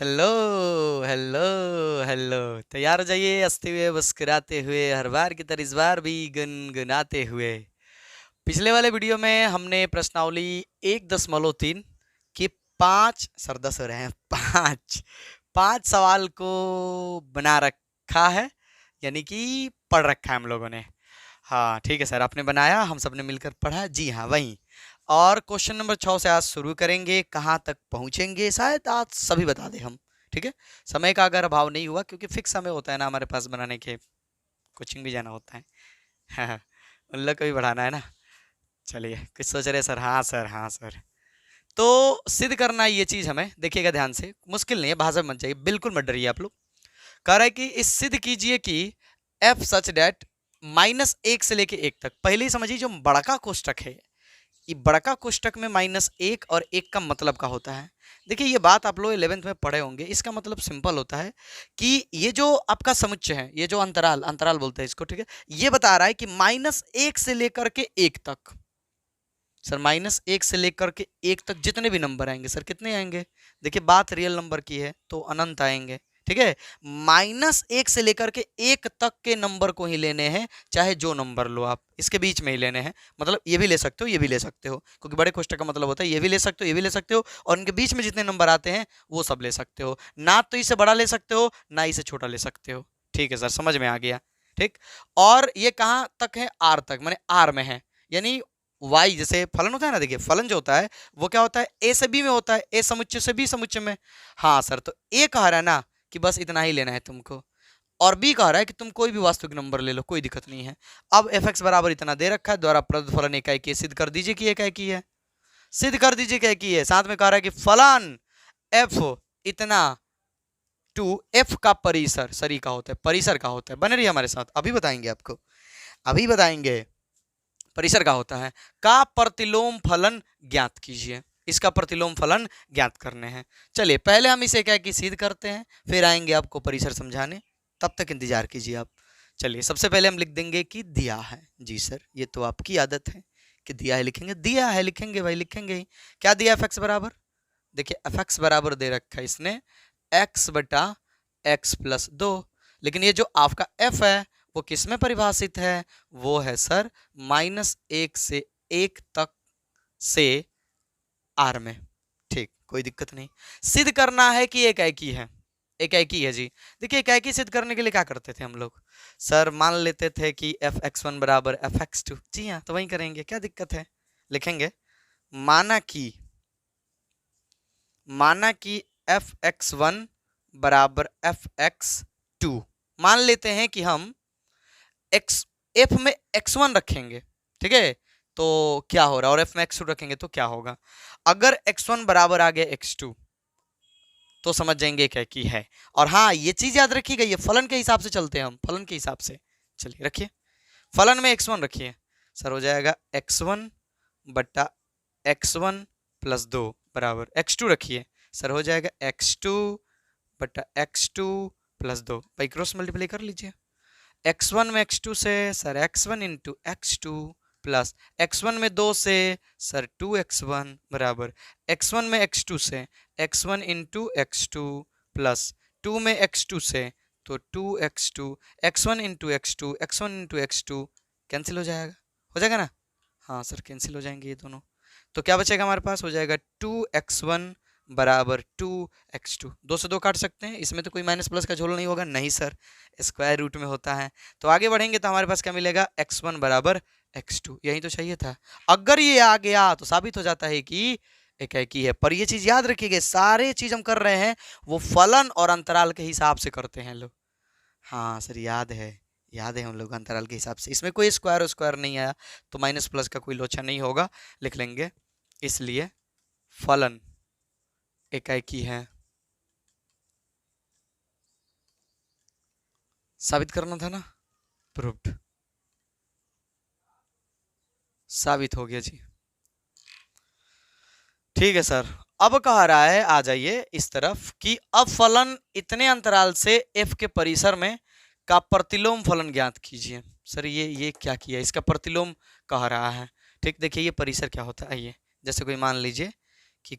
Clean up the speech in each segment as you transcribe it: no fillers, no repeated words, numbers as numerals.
Hello hello hello. तैयार हो जाइए, हंसते हुए मुस्कुराते हुए, हर बार की तरह इस बार भी गुनगुनाते हुए। पिछले वाले वीडियो में हमने प्रश्नावली 1.3 के 5 सर 10 हो रहे हैं, 5 सवाल को बना रखा है, यानी कि पढ़ रखा है हम लोगों ने। हाँ ठीक है सर, आपने बनाया, हम सब ने मिलकर पढ़ा, जी हाँ वही। और क्वेश्चन नंबर 6 से आज शुरू करेंगे, कहाँ तक पहुंचेंगे शायद आज सभी बता दें हम। ठीक है, समय का अगर अभाव नहीं हुआ, क्योंकि फिक्स समय होता है ना हमारे पास बनाने के, कोचिंग भी जाना होता है। हाँ, उन लोग को भी बढ़ाना है ना। चलिए, कुछ सोच रहे सर? हाँ सर, हाँ सर। तो सिद्ध करना है ये चीज हमें, देखिएगा ध्यान से, मुश्किल नहीं है, भाषा मत जाइए, बिल्कुल मत डरिए आप लोग। कह रहा है कि इस सिद्ध कीजिए कि एफ सच डेट -1 से लेके 1 तक। पहले ही समझिए, जो बड़का कोष्टक है, ये बड़का कोष्टक में -1 और 1 का मतलब का होता है। देखिए, ये बात आप लोग 11th में पढ़े होंगे। इसका मतलब सिंपल होता है कि ये जो आपका समुच्चय है, ये जो अंतराल अंतराल बोलते हैं इसको, ठीक है, ये बता रहा है कि -1 से लेकर के 1 तक। सर -1 से लेकर के 1 तक जितने भी नंबर आएंगे, सर कितने आएंगे? देखिए, बात रियल नंबर की है तो अनंत आएंगे। ठीक है, -1 से लेकर के 1 तक के नंबर को ही लेने हैं, चाहे जो नंबर लो आप, इसके बीच में ही लेने हैं। मतलब ये भी ले सकते हो, ये भी ले सकते हो, क्योंकि बड़े कोष्टक का मतलब होता है ये भी ले सकते हो, ये भी ले सकते हो, और इनके बीच में जितने नंबर आते हैं वो सब ले सकते हो। ना तो इसे बड़ा ले सकते हो, ना इसे छोटा ले सकते हो। ठीक है सर, समझ में आ गया। ठीक, और ये कहाँ तक है? आर तक, माने आर में है, यानी वाई जैसे फलन होता है ना, देखिए फलन जो होता है वो क्या होता है? ए से बी में होता है, ए समुच्चय से बी समुच्चय में। हाँ सर, तो ए कह रहा है ना कि बस इतना ही लेना है तुमको, और बी कह रहा है कि तुम कोई भी वास्तविक नंबर ले लो, कोई दिक्कत नहीं है। अब एफ एक्स बराबर इतना दे रखा है, द्वारा प्रदत्त फलन एकाएकी है, सिद्ध कर दीजिए कि एकाएकी है। सिद्ध कर दीजिए कि एकाएकी है। साथ में कह रहा है कि फलन एफ इतना टू एफ का परिसर, सरी का होता है, परिसर का होता है। बने रहिए हमारे साथ, अभी बताएंगे आपको, अभी बताएंगे। परिसर का होता है, का प्रतिलोम फलन ज्ञात कीजिए। इसका प्रतिलोम फलन ज्ञात करने हैं। चलिए, पहले हम इसे क्या कि सिद्ध करते हैं, फिर आएंगे आपको परिसर समझाने, तब तक इंतजार कीजिए आप। चलिए, सबसे पहले हम लिख देंगे कि दिया है। जी सर, ये तो आपकी आदत है कि दिया है लिखेंगे, दिया है लिखेंगे भाई, लिखेंगे ही। क्या दिया? एफ एक्स बराबर, देखिए एफ एक्स बराबर दे रखा है इसने एक्स बटा एक्स प्लस 2। लेकिन ये जो आपका एफ है वो किस में परिभाषित है? वो है सर -1 से 1 तक से आर में। ठीक, कोई दिक्कत नहीं। सिद्ध करना है कि एकाएकी है, एकाएकी है जी। देखिए, एकाएकी सिद्ध करने के लिए क्या करते थे हम लोग? सर मान लेते थे कि एफ एक्स वन बराबर एफ एक्स टू। जी हाँ, तो वही करेंगे, क्या दिक्कत है? लिखेंगे माना कि, माना कि एफ एक्स वन बराबर एफ एक्स टू। मान लेते हैं कि हम एक्स एफ में x1 रखेंगे, ठीक है, तो क्या हो रहा है, और एफ में x2 रखेंगे तो क्या होगा? अगर x1 बराबर आ गया x2 तो समझ जाएंगे क्या की है। और हाँ, ये चीज याद रखिएगा, ये फलन के हिसाब से चलते हैं हम, फलन के हिसाब से। चलिए रखिए, फलन में x1 रखिए, सर हो जाएगा x1 बट्टा x1 प्लस 2 बराबर x2 रखिए, सर हो जाएगा x2 बट्टा x2 प्लस 2। भाई क्रॉस मल्टीप्लाई कर लीजिए, x1 में x2 से sir x1 into x2 plus x1 में 2 से सर 2x1 बराबर x1 में x2 से x1 इंटू x2 प्लस 2 में x2 से तो 2x2, x1 into x2, x1 into x2 cancel हो जाएगा ना? हाँ सर, कैंसिल हो जाएंगे ये दोनों। तो क्या बचेगा हमारे पास? हो जाएगा 2x1 बराबर 2x2। 2 से 2 काट सकते हैं, इसमें तो कोई माइनस प्लस का झोल नहीं होगा, नहीं सर, स्क्वायर रूट में होता है। तो आगे बढ़ेंगे तो हमारे पास क्या मिलेगा? x1 बराबर x2, यही तो चाहिए था। अगर ये आ गया तो साबित हो जाता है कि एकाएकी है। पर ये चीज याद रखिएगा, सारे चीज हम कर रहे हैं वो फलन और अंतराल के हिसाब से करते हैं लोग। हाँ सर, याद है, याद है, हम लोग अंतराल के हिसाब से, इसमें कोई स्क्वायर स्क्वायर नहीं आया तो माइनस प्लस का कोई लोचा नहीं होगा, लिख लेंगे। इसलिए फलन एकाएकी है। साबित करना था ना, प्रूव्ड, साबित हो गया जी। ठीक है सर, अब कह रहा है, आ जाइए इस तरफ, कि अब फलन इतने अंतराल से f के परिसर में का प्रतिलोम फलन ज्ञात कीजिए। सर ये क्या किया? इसका प्रतिलोम कह रहा है। ठीक, देखिए ये परिसर क्या होता है, आइए, जैसे कोई मान लीजिए कि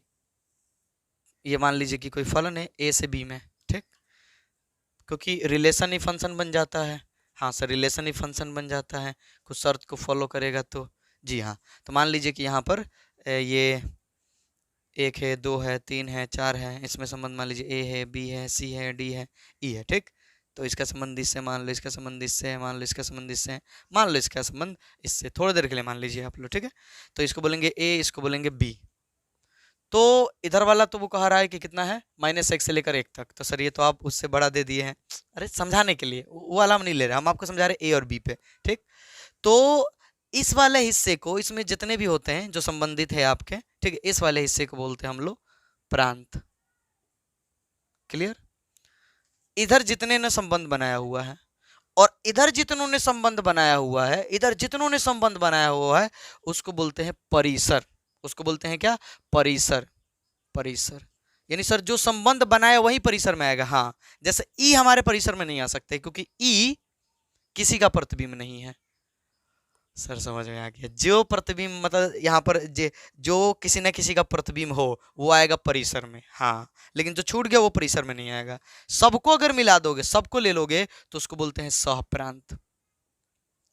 ये मान लीजिए कि कोई फलन है ए से बी में, ठीक, क्योंकि रिलेशन ही फंक्शन बन जाता है। हाँ सर, रिलेशन ही फंक्शन बन जाता है, कुछ शर्त को फॉलो करेगा तो। जी हाँ, तो मान लीजिए कि यहाँ पर ये 1 है, 2 है, 3 है, 4 है, इसमें संबंध मान लीजिए ए है, बी है, सी है, डी है, ई है, ठीक। तो इसका संबंध इससे, मान लो इसका संबंध इससे है, मान लो इसका संबंध इससे है, मान लो इसका संबंध इससे, थोड़ी देर के लिए मान लीजिए आप लोग, ठीक है। तो इसको बोलेंगे ए, इसको बोलेंगे बी। तो इधर वाला तो वो कह रहा है कि कितना है, -1 से लेकर 1 तक। तो सर ये तो आप उससे बड़ा दे दिए हैं। अरे समझाने के लिए वो वाला हम नहीं ले रहे, हम आपको समझा रहे ए और बी पे, ठीक। तो इस वाले हिस्से को, इसमें जितने भी होते हैं जो संबंधित है आपके, ठीक है, इस वाले हिस्से को बोलते हैं हम लोग प्रांत। क्लियर। इधर जितने ने संबंध बनाया हुआ है और इधर जितनों ने संबंध बनाया हुआ है, इधर जितनों ने संबंध बनाया हुआ है, उसको बोलते हैं परिसर। उसको बोलते हैं क्या, परिसर। परिसर यानी सर जो संबंध बनाया वही परिसर में आएगा। हाँ, जैसे ई हमारे परिसर में नहीं आ सकते क्योंकि ई किसी का प्रतिबिंब नहीं है। सर समझ में आ गया, जो प्रतिबिंब मतलब यहाँ पर जो किसी न किसी का प्रतिबिंब हो वो आएगा परिसर में। हाँ, लेकिन जो छूट गया वो परिसर में नहीं आएगा। सबको अगर मिला दोगे, सबको ले लोगे, तो उसको बोलते हैं सहप्रांत।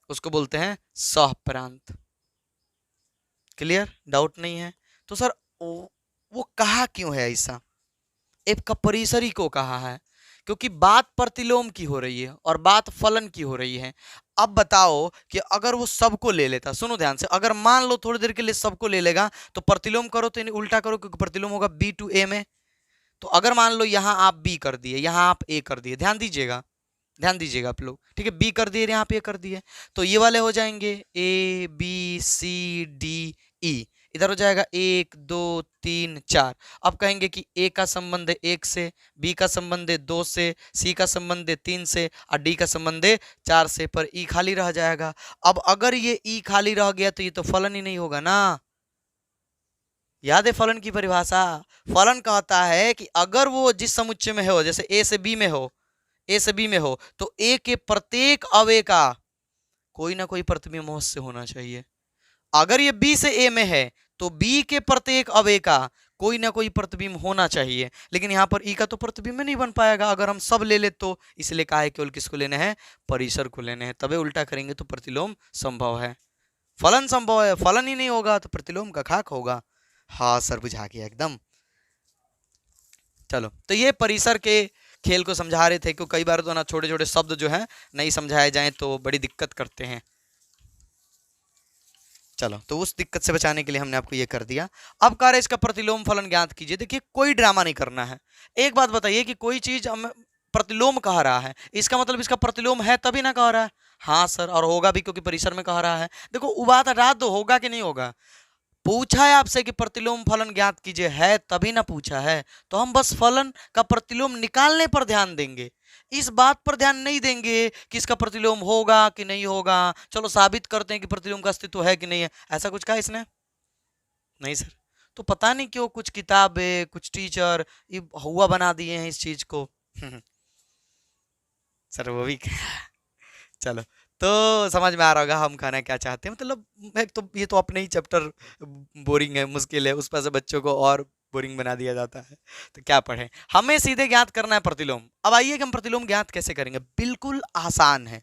उसको बोलते हैं सहप्रांत। क्लियर, डाउट नहीं है। तो सर वो कहा क्यों है ऐसा, एफ का परिसर ही को कहा है क्योंकि बात प्रतिलोम की हो रही है और बात फलन की हो रही है। अब बताओ कि अगर वो सबको ले लेता, सुनो ध्यान से, अगर मान लो थोड़ी देर के लिए सबको ले लेगा तो प्रतिलोम करो तो उल्टा करो, क्योंकि प्रतिलोम होगा बी टू ए में। तो अगर मान लो यहां आप बी कर दिए, यहां आप ए कर दिए, ध्यान दीजिएगा, ध्यान दीजिएगा आप लोग, ठीक है, बी कर दिए यहाँ पे ए कर दिए, तो ये वाले हो जाएंगे A B C D E. इधर हो जाएगा 1 2 3 4। अब कहेंगे कि ए का संबंध है 1 से, बी का संबंध है 2 से, सी का संबंध है 3 से और डी का संबंध है 4 से, पर ई खाली रह जाएगा। अब अगर ये ई खाली रह गया तो ये तो फलन ही नहीं होगा ना। याद है फलन की परिभाषा, फलन कहता है कि अगर वो जिस समुच्चय में हो, जैसे ए से बी में हो, ए से बी में हो, तो ए के प्रत्येक अवयव का कोई ना कोई प्रतिबिंब अवश्य होना चाहिए। अगर ये बी से ए में है तो बी के प्रत्येक अवयव का कोई ना कोई प्रतिबिंब होना चाहिए, लेकिन यहाँ पर ई का तो प्रतिबिंब नहीं बन पाएगा अगर हम सब ले ले तो। इसलिए कहा है केवल किसको लेना है, परिसर को लेने हैं, तबे उल्टा करेंगे तो प्रतिलोम संभव है। फलन संभव है, फलन ही नहीं होगा तो प्रतिलोम का खाक होगा। हाँ सर, बुझा गया एकदम। चलो, तो ये परिसर के खेल को समझा रहे थे, क्योंकि कई बार तो ना छोटे छोटे शब्द जो है नहीं समझाए जाएं तो बड़ी दिक्कत करते हैं। चलो, तो उस दिक्कत से बचाने के लिए हमने आपको ये कर दिया। अब कह रहे इसका प्रतिलोम फलन ज्ञात कीजिए। देखिए, कोई ड्रामा नहीं करना है। एक बात बताइए कि कोई चीज हम प्रतिलोम कह रहा है, इसका मतलब इसका प्रतिलोम है तभी ना कह रहा है। हाँ सर, और होगा भी क्योंकि परिसर में कह रहा है। देखो वो बात हटा दो, होगा कि नहीं होगा, पूछा है आपसे कि प्रतिलोम फलन ज्ञात कीजिए, है तभी ना पूछा है, तो हम बस फलन का प्रतिलोम निकालने पर ध्यान देंगे, इस बात पर ध्यान नहीं देंगे कि इसका प्रतिलोम होगा कि नहीं होगा, चलो साबित करते हैं कि प्रतिलोम का अस्तित्व है कि नहीं है। ऐसा कुछ कहा इसने नहीं सर। तो पता नहीं क्यों कुछ किताबें, कुछ टीचर ये हुआ बना दिए हैं इस चीज को। सर वो भी चलो, तो समझ में आ रहा होगा हम कहना क्या चाहते हैं। मतलब एक तो ये तो अपने ही चैप्टर बोरिंग है, मुश्किल है, उस पर से बच्चों को और बोरिंग बना दिया जाता है, तो क्या पढ़े। हमें सीधे ज्ञात करना है प्रतिलोम। अब आइए कि हम प्रतिलोम ज्ञात कैसे करेंगे। बिल्कुल आसान है,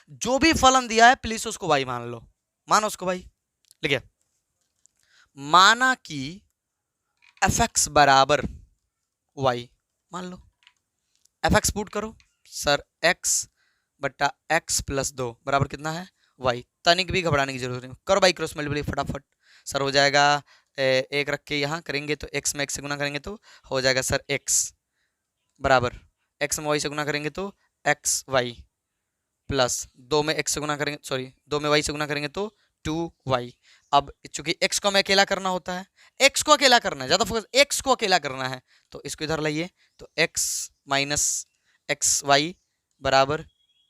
जो भी फलन दिया है प्लीज उसको वाई मान लो, मानो उसको वाई। लिखिए, माना कि एफ एक्स बराबर वाई, मान लो एफ एक्स पुट करो सर, एक्स बट्टा एक्स प्लस 2 बराबर कितना है, वाई। तनिक भी घबराने की जरूरत नहीं, करो बाई क्रॉस मल्टीप्लाई फटाफट। सर हो जाएगा एक रख के यहाँ करेंगे तो एक्स में एक्स से गुना करेंगे तो हो जाएगा सर एक्स बराबर, एक्स में वाई से गुना करेंगे तो एक्स वाई प्लस 2 में एक्स से गुना करेंगे, सॉरी 2 में वाई से गुना करेंगे तो 2y। अब चूंकि x को हमें अकेला करना होता है, x को अकेला करना है, ज्यादा फोकस x को अकेला करना है, तो इसको इधर लाइए, तो x माइनस एक्स वाई बराबर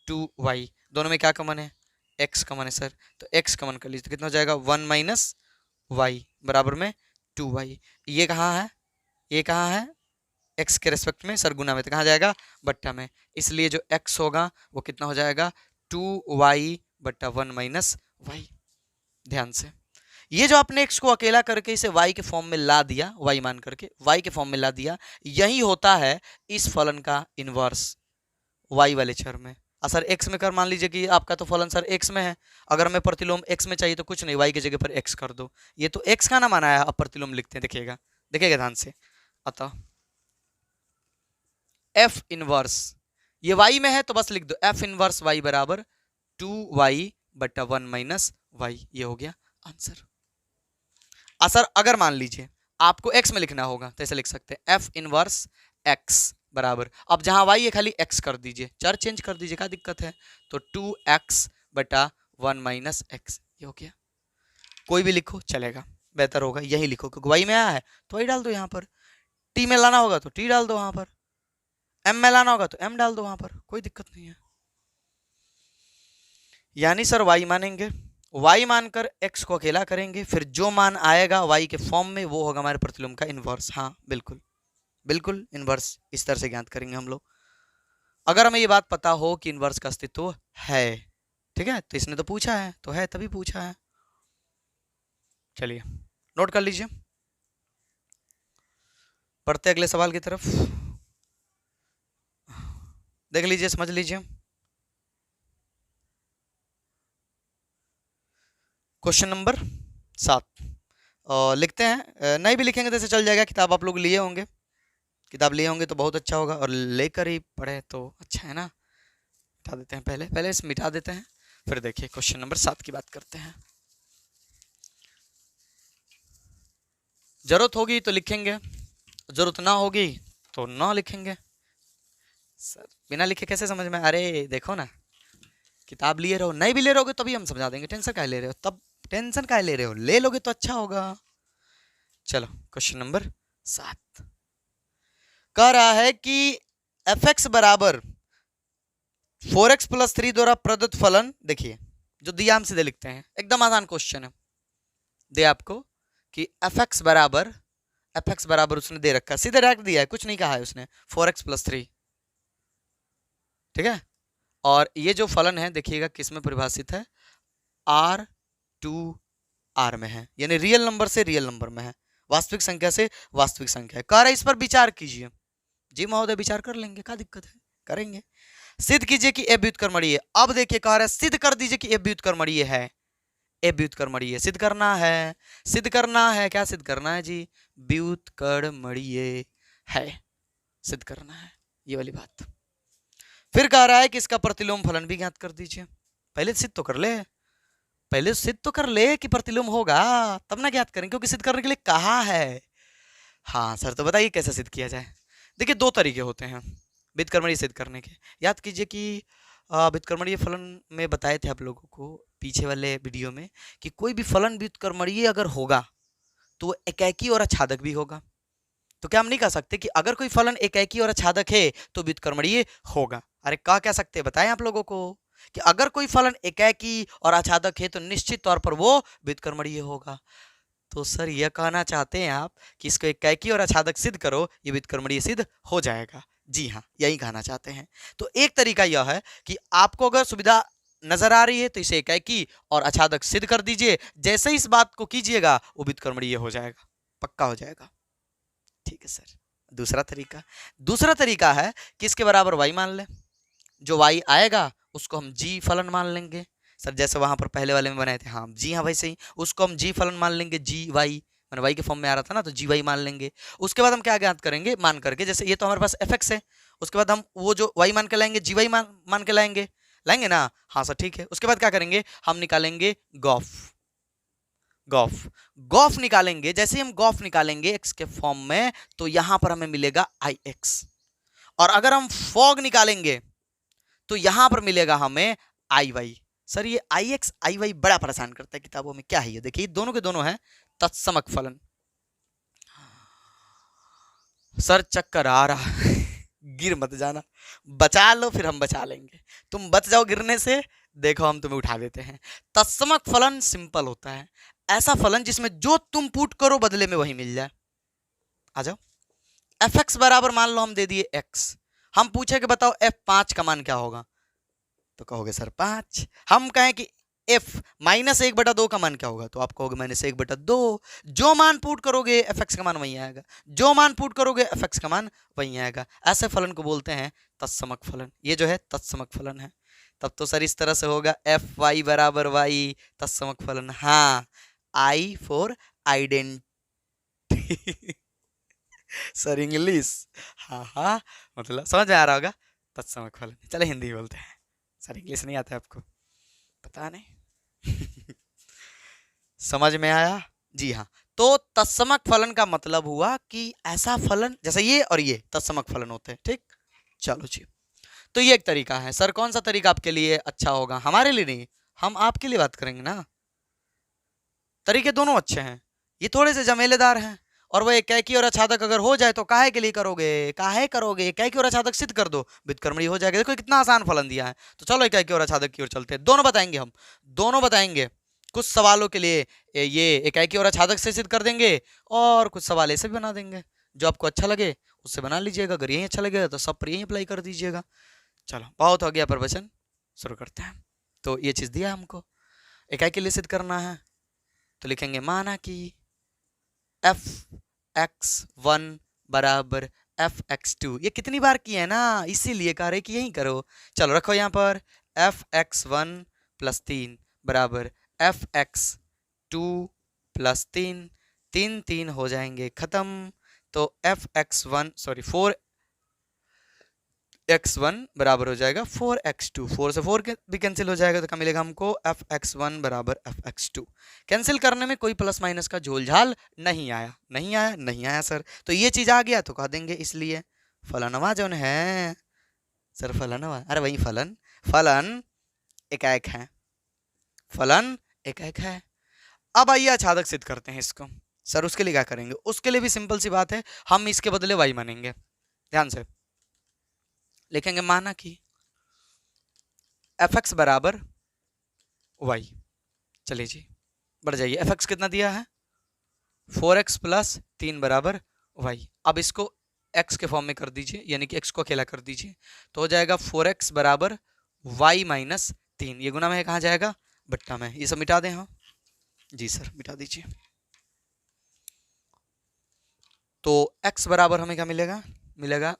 2y। दोनों में क्या कॉमन है, x कॉमन है सर, तो x कॉमन कर लीजिए तो कितना हो जाएगा 1 माइनस वाई बराबर में 2y। ये कहाँ है, ये कहाँ है, x के रेस्पेक्ट में सर गुना में, तो कहाँ जाएगा बट्टा में, इसलिए जो x होगा वो कितना हो जाएगा 2y बट्टा 1 माइनस वाई। ध्यान से, ये जो आपने x को अकेला करके इसे y के फॉर्म में ला दिया, y मान करके y के फॉर्म में ला दिया, यही होता है इस फलन का इनवर्स y वाले चर में। सर x में कर, मान लीजिए कि आपका तो फलन सर x में है, अगर हमें प्रतिलोम x में चाहिए तो कुछ नहीं, y की जगह पर x कर दो, ये तो x का ना माना है, अब प्रतिलोम लिखते हैं, देखिएगा देखिएगा ध्यान से। अतः f इनवर्स, ये y में है तो बस लिख दो f इनवर्स y बराबर 2y बटा 1 माइनस y, ये हो गया आंसर। सर अगर मान लीजिए आपको x में लिखना होगा तो ऐसे लिख सकते हैं f इनवर्स x बराबर, अब जहां y है खाली x कर दीजिए, चर चेंज कर दीजिए, क्या दिक्कत है, तो 2x बटा 1 माइनस x, ये हो गया। कोई भी लिखो चलेगा, बेहतर होगा यही लिखो, क्योंकि y में आया है तो y डाल दो यहाँ पर, t में लाना होगा तो t डाल दो वहां पर, m में लाना होगा तो m डाल दो वहां पर, कोई दिक्कत नहीं है। यानी सर y मानेंगे, y मानकर x को अकेला करेंगे, फिर जो मान आएगा y के फॉर्म में वो होगा हमारे प्रतिलोम का इनवर्स। हाँ बिल्कुल बिल्कुल इनवर्स इस तरह से ज्ञात करेंगे हम लोग, अगर हमें ये बात पता हो कि इनवर्स का अस्तित्व है, ठीक है, तो इसने तो पूछा है तो है तभी पूछा है। चलिए नोट कर लीजिए, पढ़ते अगले सवाल की तरफ, देख लीजिए समझ लीजिए। क्वेश्चन नंबर 7 लिखते हैं, नहीं भी लिखेंगे तो ऐसे चल जाएगा, किताब आप लोग लिए होंगे, किताब लिए होंगे तो बहुत अच्छा होगा, और लेकर ही पढ़े तो अच्छा है ना। मिटा देते हैं, पहले इसे मिटा देते हैं, फिर देखिए क्वेश्चन नंबर 7 की बात करते हैं। जरूरत होगी तो लिखेंगे, जरूरत ना होगी तो ना लिखेंगे। सर बिना लिखे कैसे समझ में, अरे देखो ना, किताब लिए रहो, नहीं भी ले रहोगे तभी हम समझा देंगे, टेंशन काहे ले रहे हो, तब टेंशन काहे ले रहे हो, ले लोगे तो अच्छा होगा। चलो क्वेश्चन नंबर 7 कह रहा है कि fx बराबर 4x प्लस 3 द्वारा प्रदत्त फलन, देखिए जो दिया हम सीधे लिखते हैं, एकदम आसान क्वेश्चन है, दे आपको कि fx बराबर उसने दे रखा, सीधे डायरेक्ट दिया है, कुछ नहीं कहा है उसने, 4x प्लस 3, ठीक है, और ये जो फलन है देखिएगा किस में परिभाषित है, R में है, यानी रियल नंबर से रियल नंबर में है, वास्तविक संख्या से वास्तविक संख्या है। कह रहा है इस पर विचार कीजिए, जी महोदय विचार कर लेंगे, क्या दिक्कत है, करेंगे। सिद्ध कीजिए कि ए व्युत्क्रमणीय, अब देखिए कह रहा है सिद्ध कर दीजिए कि ए व्युत्क्रमणीय है, ए व्युत्क्रमणीय सिद्ध करना है, सिद्ध करना है, क्या सिद्ध करना है जी, व्युत्क्रमणीय है, सिद्ध करना है, ये वाली बात। फिर कह रहा है कि इसका प्रतिलोम फलन भी ज्ञात कर दीजिए, पहले सिद्ध तो कर ले, पहले सिद्ध तो कर ले कि प्रतिलोम होगा, तब ना ज्ञात करें, क्योंकि सिद्ध करने के लिए कहा है। हाँ सर तो बताइए कैसे सिद्ध किया जाए। देखिए दो तरीके होते हैं व्युत्क्रमणीय सिद्ध करने के, याद कीजिए कि व्युत्क्रमणीय फलन में बताए थे आप लोगों को पीछे वाले वीडियो में कि कोई भी फलन व्युत्क्रमणीय अगर होगा तो वो एकाकी और आच्छादक भी होगा। तो क्या हम नहीं कह सकते कि अगर कोई फलन एकाकी और आच्छादक है तो व्युत्क्रमणीय होगा, अरे कह सकते हैं, बताएं आप लोगों को कि अगर कोई फलन एकाकी और आच्छादक है तो निश्चित तौर पर वो व्युत्क्रमणीय होगा। तो सर यह कहना चाहते हैं आप कि इसको एकाकी और आच्छादक सिद्ध करो, ये व्युत्क्रमणीय सिद्ध हो जाएगा। जी हाँ यही कहना चाहते हैं। तो एक तरीका यह है कि आपको अगर सुविधा नजर आ रही है तो इसे एकाकी और आच्छादक सिद्ध कर दीजिए, जैसे ही इस बात को कीजिएगा वो व्युत्क्रमणीय हो जाएगा, पक्का हो जाएगा। ठीक है सर। दूसरा तरीका है कि इसके बराबर y मान लें, जो y आएगा उसको हम g फलन मान लेंगे, सर जैसे वहां पर पहले वाले में बनाए थे, हाँ जी हाँ वैसे ही उसको हम g फलन मान लेंगे, जी वाई मैंने y के फॉर्म में आ रहा था ना, तो जी वाई मान लेंगे। उसके बाद हम क्या ज्ञात करेंगे, मान करके, जैसे ये तो हमारे पास fx है, उसके बाद हम वो जो y मान के लाएंगे जी वाई मान के लाएंगे ना, हाँ सर ठीक है। उसके बाद क्या करेंगे, हम निकालेंगे गॉफ निकालेंगे, जैसे हम गॉफ निकालेंगे x के फॉर्म में तो यहां पर हमें मिलेगा ix, और अगर हम फॉग निकालेंगे तो यहां पर मिलेगा हमें iy। सर ये ix iy बड़ा परेशान करता है किताबों में, क्या है ये, देखिए दोनों के दोनों है तत्समक फलन। सर चक्कर आ रहा गिर मत जाना, बचा लो फिर हम बचा लेंगे, तुम बच जाओ गिरने से, देखो हम तुम्हें उठा देते हैं। तत्समक फलन सिंपल होता है, ऐसा फलन जिसमें जो तुम पुट करो बदले में वही मिल जाए। आ जाओ, fx बराबर मान लो हम दे दिए x, हम पूछे कि बताओ f5 का मान क्या होगा, तो कहोगे सर 5, हम कहें कि एफ -1/2 का मान क्या होगा, तो आप कहोगे -1/2। जो मान पुट करोगे एफ एक्स का मान वही आएगा, जो मान पुट करोगे एफ एक्स का मान वही आएगा। ऐसे फलन को बोलते हैं तत्समक फलन। ये जो है तत्समक फलन है। तब तो सर इस तरह से होगा एफ वाई बराबर वाई तत्समक फलन। हाँ, I for identity sir English, हाँ हाँ, मतलब समझ में आ रहा होगा तत्समक फलन। चले हिंदी बोलते हैं, सर इंग्लिश नहीं आता आपको, पता नहीं समझ में आया? जी हाँ। तो तत्समक फलन का मतलब हुआ कि ऐसा फलन जैसे ये और ये तत्समक फलन होते हैं। ठीक, चलो जी। तो ये एक तरीका है। सर कौन सा तरीका आपके लिए अच्छा होगा? हमारे लिए नहीं, हम आपके लिए बात करेंगे ना। तरीके दोनों अच्छे हैं, ये थोड़े से झमेलेदार हैं। और वह एकाकी और अछादक अगर हो जाए तो काहे के लिए करोगे, काहे करोगे? एकाकी और अछादक सिद्ध कर दो, व्युत्क्रमणीय हो जाएगा। देखो कितना आसान फलन दिया है। तो चलो एकाकी और अछादक की ओर चलते हैं। दोनों बताएंगे हम, दोनों बताएंगे। कुछ सवालों के लिए ये एकाकी और अछादक से सिद्ध कर देंगे, और कुछ सवाल ऐसे भी बना देंगे। जो आपको अच्छा लगे उससे बना लीजिएगा। अगर यही अच्छा लगेगा तो सब पर यही अप्लाई कर दीजिएगा। चलो बहुत हो गया प्रवचन, शुरू करते हैं। तो ये चीज दिया हमको, एकाकी के लिए सिद्ध करना है। तो लिखेंगे माना कि f(x1) बराबर f(x2). ये कितनी बार किए है ना, इसीलिए कह रहे कि यही करो। चलो रखो यहाँ पर f(x1) + 3 बराबर f(x2) + 3। 3 3 हो जाएंगे खत्म। तो4x1 बराबर हो जाएगा 4x2। 4 से 4 भी कैंसिल हो जाएगा, तो क्या मिलेगा हमको? fx1 बराबर fx2। कैंसिल करने में कोई प्लस माइनस का झोलझाल नहीं आया, नहीं आया, नहीं आया सर। तो ये चीज आ गया तो कह देंगे इसलिए फलनवा जो है सर, फलनवा, अरे वही फलन, फलन एकाएक है, फलन एकाएक है। अब आइए अछादक सिद्ध करते हैं इसको। सर उसके लिए क्या करेंगे? उसके लिए भी सिंपल सी बात है, हम इसके बदले y मानेंगे। ध्यान से लिखेंगे माना कि fx बराबर y। चलिए जी बढ़ जाइए। fx कितना दिया है? 4x + 3 बराबर y। अब इसको x के फॉर्म में कर दीजिए, यानी कि x को अकेला कर दीजिए, तो हो जाएगा 4x बराबर y - 3। ये गुना में कहाँ जाएगा? बट्टा में। ये सब मिटा दें? हाँ जी सर मिटा दीजिए। तो x बराबर हमें क्या मिलेगा? मिलेगा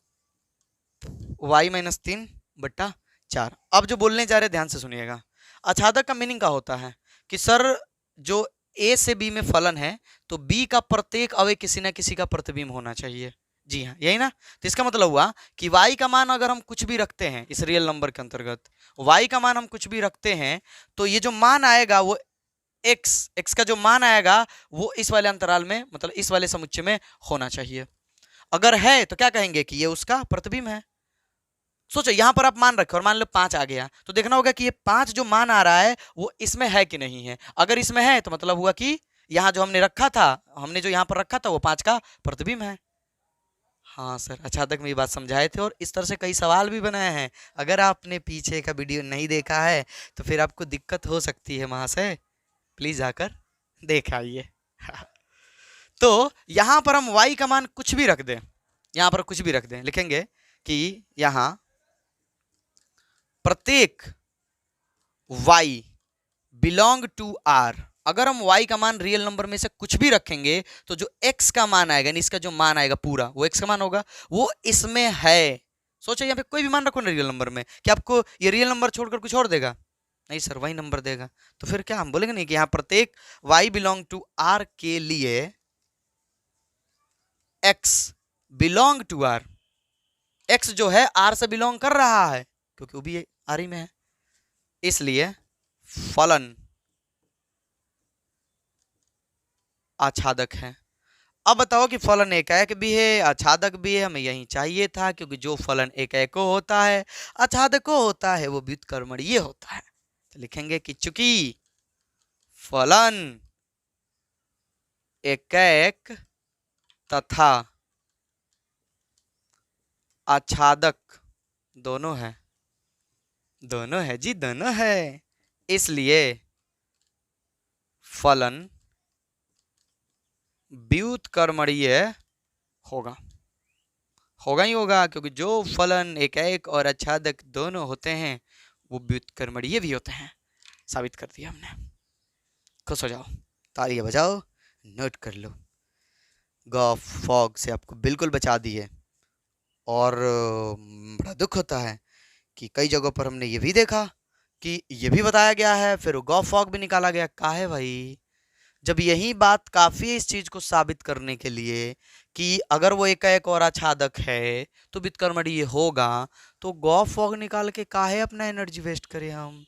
y - 3 बट्टा 4। अब जो बोलने जा रहे ध्यान से सुनिएगा। अछादक का मीनिंग क्या होता है कि सर जो a से b में फलन है तो b का प्रत्येक अवयव किसी ना किसी का प्रतिबिंब होना चाहिए। जी हाँ, यही ना। तो इसका मतलब हुआ कि y का मान अगर हम कुछ भी रखते हैं इस रियल नंबर के अंतर्गत, y का मान हम कुछ भी रखते हैं तो ये जो मान आएगा वो x का जो मान आएगा वो इस वाले अंतराल में, मतलब इस वाले समुच्चय में होना चाहिए। अगर है तो क्या कहेंगे कि ये उसका प्रतिबिंब है। सोचो यहाँ पर आप मान रखे और मान लो 5 आ गया, तो देखना होगा कि ये 5 जो मान आ रहा है वो इसमें है कि नहीं है। अगर इसमें है तो मतलब हुआ कि यहाँ जो हमने रखा था, हमने जो यहाँ पर रखा था वो 5 का प्रतिबिंब है। हाँ सर, अछादक में ये बात समझाए थे और इस तरह से कई सवाल भी बनाए हैं। अगर आपने पीछे का वीडियो नहीं देखा है तो फिर आपको दिक्कत हो सकती है महाशय, प्लीज आकर देख आइए तो यहाँ पर हम y का मान कुछ भी रख दें, यहाँ पर कुछ भी रख दें, लिखेंगे कि यहाँ प्रत्येक y बिलोंग टू r। अगर हम y का मान रियल नंबर में से कुछ भी रखेंगे तो जो x का मान आएगा, इसका जो मान आएगा पूरा वो x का मान होगा, वो इसमें है। सोचो यहाँ पे कोई भी मान रखो ना रियल नंबर में, क्या आपको ये रियल नंबर छोड़कर कुछ और देगा? नहीं सर, वही नंबर देगा। तो फिर क्या हम बोलेंगे नहीं कि यहाँ प्रत्येक y बिलोंग टू r के लिए x belong to r, x जो है r से बिलोंग कर रहा है क्योंकि वो भी r ही में है, इसलिए फलन आच्छादक है। अब बताओ कि फलन एकाएक भी है, आच्छादक भी है। हमें यही चाहिए था, क्योंकि जो फलन एकाएको होता है आच्छादको होता है वो व्युत्क्रमणीय होता है। तो लिखेंगे कि चूंकि फलन एकाएक तथा आच्छादक दोनों है, दोनों है जी, दोनों है, इसलिए फलन व्युत्क्रमणीय होगा, होगा ही होगा, क्योंकि जो फलन एकाएक और आच्छादक दोनों होते हैं वो व्युत्क्रमणीय भी होते हैं। साबित कर दिया हमने। खुश हो जाओ, तालियां बजाओ, नोट कर लो। गॉफ फॉग से आपको बिल्कुल बचा दिए। और बड़ा दुख होता है कि कई जगहों पर हमने ये भी देखा कि ये भी बताया गया है, फिर गॉफ फॉग भी निकाला गया। काहे भाई, जब यही बात काफी है इस चीज को साबित करने के लिए कि अगर वो एकाएक और आच्छादक है तो व्युत्क्रमण ये होगा, तो गॉफ फॉग निकाल के काहे अपना एनर्जी वेस्ट करें हम,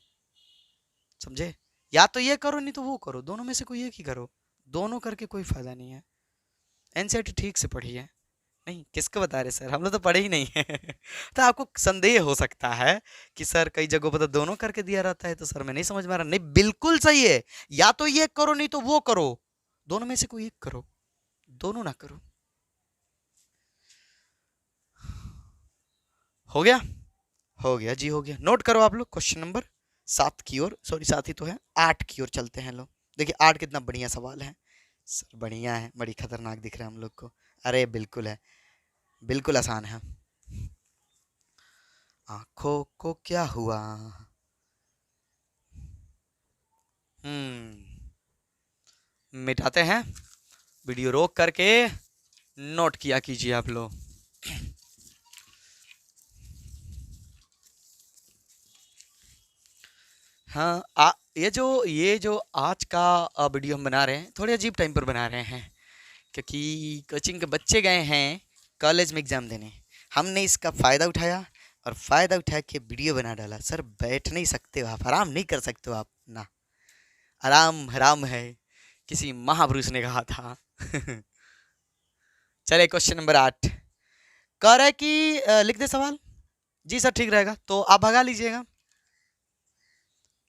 समझे? या तो ये करो नहीं तो वो करो, दोनों में से कोई एक ही करो। दोनों करके कोई फायदा नहीं है। एनसीईआरटी ठीक से पढ़िए। नहीं, किसको बता रहे सर, हम लोग तो पढ़े ही नहीं है। तो आपको संदेह हो सकता है कि सर कई जगहों पर तो दोनों करके दिया रहता है, तो सर मैं नहीं समझ में आ रहा। नहीं, बिल्कुल सही है। या तो ये करो नहीं तो वो करो, दोनों में से कोई एक करो, दोनों ना करो। हो गया? हो गया जी, हो गया। नोट करो आप लोग क्वेश्चन नंबर 7 की ओर, सॉरी 7 ही तो है, 8 की ओर चलते हैं लोग। देखिए 8 कितना बढ़िया सवाल है सर, बढ़िया है, बड़ी खतरनाक दिख रहा है हम लोग को। अरे बिल्कुल है, बिल्कुल आसान है। आंखों को क्या हुआ? मिटाते हैं, वीडियो रोक करके नोट किया कीजिए आप लोग। हाँ, ये जो आज का वीडियो हम बना रहे हैं, थोड़े अजीब टाइम पर बना रहे हैं, क्योंकि कोचिंग के बच्चे गए हैं कॉलेज में एग्ज़ाम देने। हमने इसका फ़ायदा उठाया और फ़ायदा उठा के वीडियो बना डाला। सर बैठ नहीं सकते हो आप, आराम नहीं कर सकते हो आप ना, आराम हराम है, किसी महापुरुष ने कहा था। चलिए क्वेश्चन नंबर 8 कह रहा है कि लिख दे सवाल। जी सर ठीक रहेगा, तो आप भगा लीजिएगा।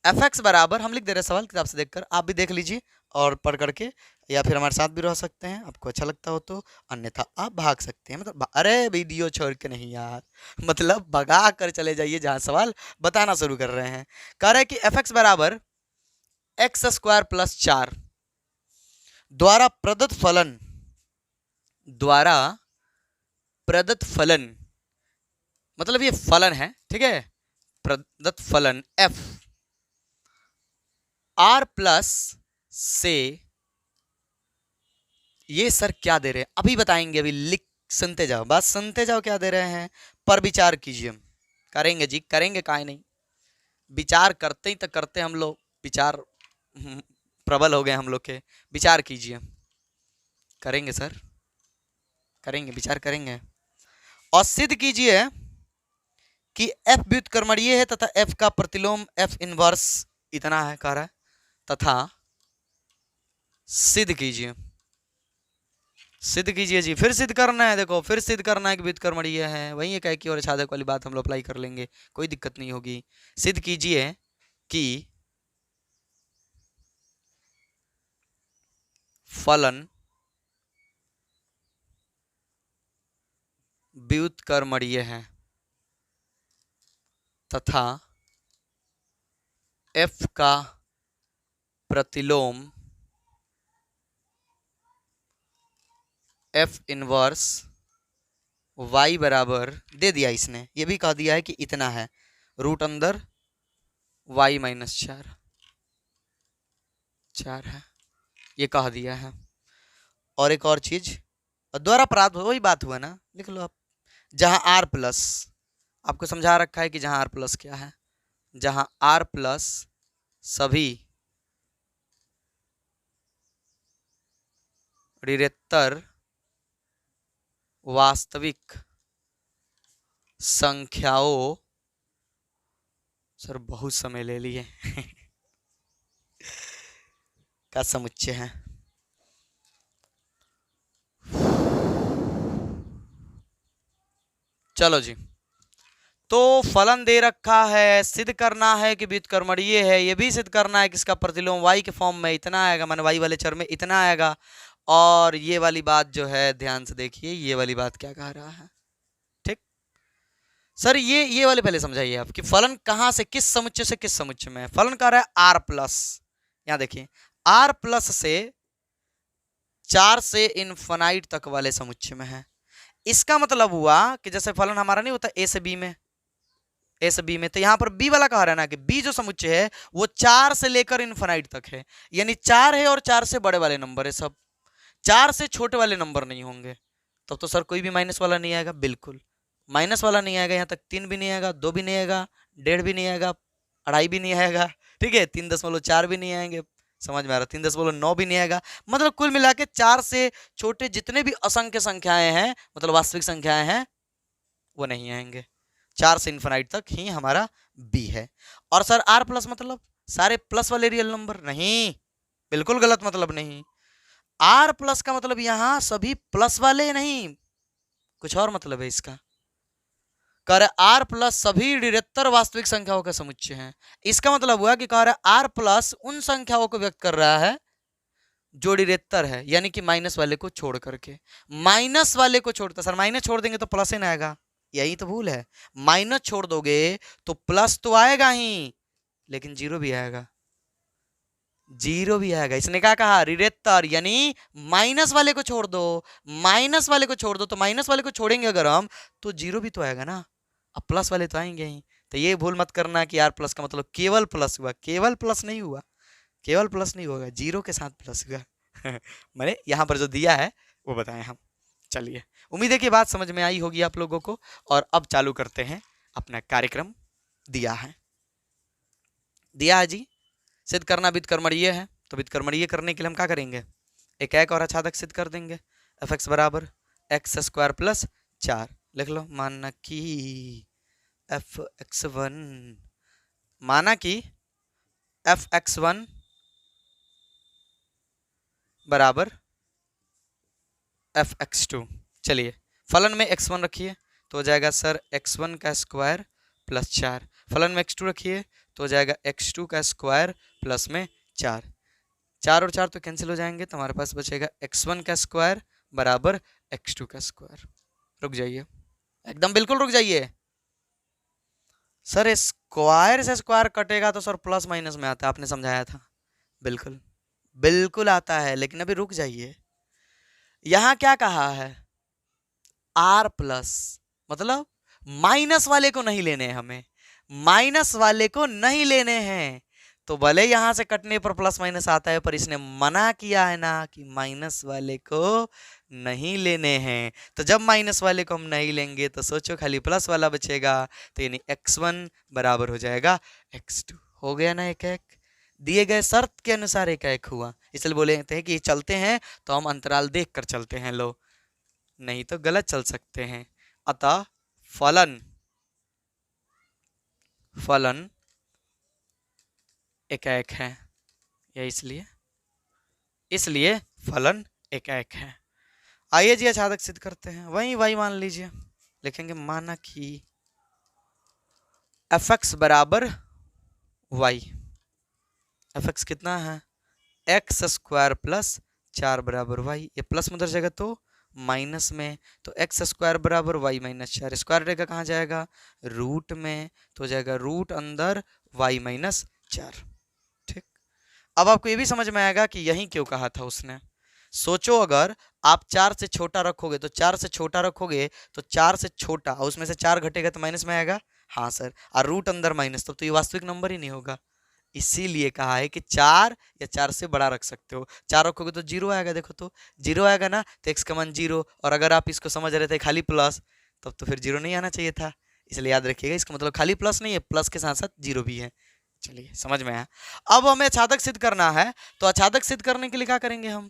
एफ एक्स बराबर, हम लिख दे रहे सवाल किताब से देखकर, आप भी देख लीजिए और पढ़ करके, या फिर हमारे साथ भी रह सकते हैं आपको अच्छा लगता हो तो, अन्यथा आप भाग सकते हैं। मतलब अरे वीडियो छोड़ के नहीं यार, मतलब भगा कर चले जाइए जहां सवाल बताना शुरू कर रहे हैं। कह रहे हैं कि एफ एक्स बराबर एक्स स्क्वायर प्लस 4 द्वारा प्रदत्त फलन, द्वारा प्रदत्त फलन, मतलब ये फलन है, ठीक है, प्रदत्त फलन एफ आर प्लस से, ये सर क्या दे रहे हैं अभी बताएंगे, अभी लिख सुनते जाओ, बात सुनते जाओ, क्या दे रहे हैं पर विचार कीजिए। करेंगे जी, करेंगे, काहे नहीं, विचार करते ही तो करते हम लोग, विचार प्रबल हो गए हम लोग के। विचार कीजिए, करेंगे सर, करेंगे, विचार करेंगे। और सिद्ध कीजिए कि एफ व्युत्क्रमणीय है तथा एफ का प्रतिलोम एफ इनवर्स इतना है, कह रहा है, तथा सिद्ध कीजिए, सिद्ध कीजिए जी, फिर सिद्ध करना है, देखो फिर सिद्ध करना है कि व्युत्क्रमणीय है, वही एक की और छादक वाली बात हम लोग अप्लाई कर लेंगे, कोई दिक्कत नहीं होगी। सिद्ध कीजिए कि फलन व्युत्क्रमणीय है तथा एफ का प्रतिलोम एफ इनवर्स y बराबर दे दिया इसने, ये भी कह दिया है कि इतना है, रूट अंदर y माइनस 4 है, ये कह दिया है। और एक और चीज, द्वारा प्राप्त, वही बात हुआ ना, लिख लो आप, जहां r प्लस, आपको समझा रखा है कि जहां r प्लस क्या है, जहां r प्लस सभी ऋणोत्तर वास्तविक संख्याओं, सर बहुत समय ले लिए का समुच्चय है। चलो जी, तो फलन दे रखा है, सिद्ध करना है कि व्युत्क्रमणीय है, ये भी सिद्ध करना है कि इसका प्रतिलोम y के फॉर्म में इतना आएगा, मान y वाले चर में इतना आएगा। और ये वाली बात जो है ध्यान से देखिए, ये वाली बात क्या कह रहा है, ठीक सर, ये वाले पहले समझाइए आप कि फलन कहां से, किस समुच्चय से किस समुच्चय में है। फलन कह रहा है r प्लस, यहां देखिए r प्लस से 4 से इनफाइनाइट तक वाले समुच्चय में है। इसका मतलब हुआ कि जैसे फलन हमारा नहीं होता a से b में, ए से बी में, तो यहाँ पर बी वाला कह रहा है ना कि बी जो समुच्चय है वो 4 से लेकर इनफाइनाइट तक है, यानी 4 है और 4 से बड़े वाले नंबर है सब, 4 से छोटे वाले नंबर नहीं होंगे। तब तो सर कोई भी माइनस वाला नहीं आएगा, बिल्कुल माइनस वाला नहीं आएगा, यहाँ तक 3 भी नहीं आएगा, 2 भी नहीं आएगा, 1.5 भी नहीं आएगा, 2.5 भी नहीं आएगा, ठीक है, 3.4 भी नहीं आएंगे, समझ में आ रहा, 3.9 भी नहीं आएगा। मतलब कुल मिला के 4 से छोटे जितने भी असंख्य संख्याएं हैं, मतलब वास्तविक संख्याएं हैं, वो नहीं आएंगे। 4 से इनफाइनाइट तक ही हमारा बी है। और सर आर प्लस मतलब सारे प्लस वाले रियल नंबर, नहीं, बिल्कुल गलत मतलब नहीं। आर प्लस का मतलब यहां सभी प्लस वाले नहीं, कुछ और मतलब है इसका। कह रहे आर प्लस सभी निरंतर वास्तविक संख्याओं का समुच्चय है। इसका मतलब हुआ कि कह रहे आर प्लस उन संख्याओं को व्यक्त कर रहा है जो निरंतर है, यानी कि माइनस वाले को छोड़ करके। माइनस वाले को छोड़ता, सर माइनस छोड़ देंगे तो प्लस ही ना आएगा, यही तो भूल है। माइनस छोड़ दोगे तो प्लस तो आएगा ही, लेकिन जीरो भी आएगा, जीरो भी आएगा। इसने क्या कहा, ऋणात्तर, यानी माइनस वाले को छोड़ दो, माइनस वाले को छोड़ दो, तो माइनस वाले को छोड़ेंगे अगर हम तो जीरो भी तो आएगा ना, अब प्लस वाले तो आएंगे ही। तो ये भूल मत करना कि आर प्लस का मतलब केवल प्लस हुआ, केवल प्लस नहीं हुआ, केवल प्लस नहीं होगा, जीरो के साथ प्लस हुआ। मैंने यहाँ पर जो दिया है वो बताएं हम। चलिए, उम्मीद है कि बात समझ में आई होगी आप लोगों को। और अब चालू करते हैं अपना कार्यक्रम। दिया है, दिया है जी, सिद्ध करना वित्तकर्मणीय है, तो वित्तकर्मणीय करने के लिए हम क्या करेंगे, एक और अछादक सिद्ध कर देंगे। एफ एक्स बराबर एक्स स्क्वायर प्लस 4, लिख लो, माना कि एफ एक्स वन, माना कि एफ एक्स वन बराबर एफ एक्स टू। चलिए, फलन में x1 रखिए तो हो जाएगा सर x1 का स्क्वायर प्लस 4, फलन में x2 रखिए तो हो जाएगा x2 का स्क्वायर प्लस में 4, 4 और 4 तो कैंसिल हो जाएंगे, तो हमारे पास बचेगा x1 का स्क्वायर बराबर x2 का स्क्वायर। रुक जाइए, एकदम बिल्कुल रुक जाइए सर, स्क्वायर से स्क्वायर कटेगा तो सर प्लस माइनस में आता है, आपने समझाया था, बिल्कुल बिल्कुल आता है, लेकिन अभी रुक जाइए। यहां क्या कहा है, आर प्लस, मतलब माइनस वाले को नहीं लेने हैं हमें, माइनस वाले को नहीं लेने हैं। तो भले यहां से कटने पर प्लस माइनस आता है, पर इसने मना किया है ना कि माइनस वाले को नहीं लेने हैं। तो जब माइनस वाले को हम नहीं लेंगे तो सोचो खाली प्लस वाला बचेगा, तो यानी x1 बराबर हो जाएगा x2। हो गया ना, एक एक दिए गए शर्त के अनुसार एक एक हुआ। इसलिए बोले हैं कि चलते हैं तो हम अंतराल देख कर चलते हैं, लो नहीं तो गलत चल सकते हैं। अतः फलन, फलन एक है, या इसलिए, इसलिए फलन एक है। आइए जी अचादक सिद्ध करते हैं, वही वही मान लीजिए, लिखेंगे माना कि एफ एक्स बराबर वाई, एफ एक्स कितना है एक्स स्क्वायर प्लस 4 बराबर वाई, ये प्लस में उधर जाएगा तो माइनस में, तो एक्स स्क्वायर बराबर वाई माइनस 4, स्क्वायर रहेगा कहाँ जाएगा, रूट में, तो हो जाएगा रूट अंदर वाई माइनस 4। ठीक, अब आपको ये भी समझ में आएगा कि यही क्यों कहा था उसने। सोचो अगर आप 4 से छोटा रखोगे तो 4 से छोटा रखोगे तो 4 से छोटा और उसमें से 4 घटेगा तो माइनस में आएगा, हाँ सर, और रूट अंदर माइनस, तब तो ये वास्तविक नंबर ही नहीं होगा। इसीलिए कहा है कि 4 या 4 से बड़ा रख सकते हो, 4 रखोगे तो 0 आएगा, देखो तो 0 आएगा ना, तो x का मान 0, और अगर आप इसको समझ रहे थे खाली प्लस, तब तो फिर 0 नहीं आना चाहिए था। इसलिए याद रखिएगा, इसका मतलब खाली प्लस नहीं है, प्लस के साथ साथ 0 भी है। चलिए समझ में आया। अब हमें अछादक सिद्ध करना है, तो अछादक सिद्ध करने के लिए क्या करेंगे हम,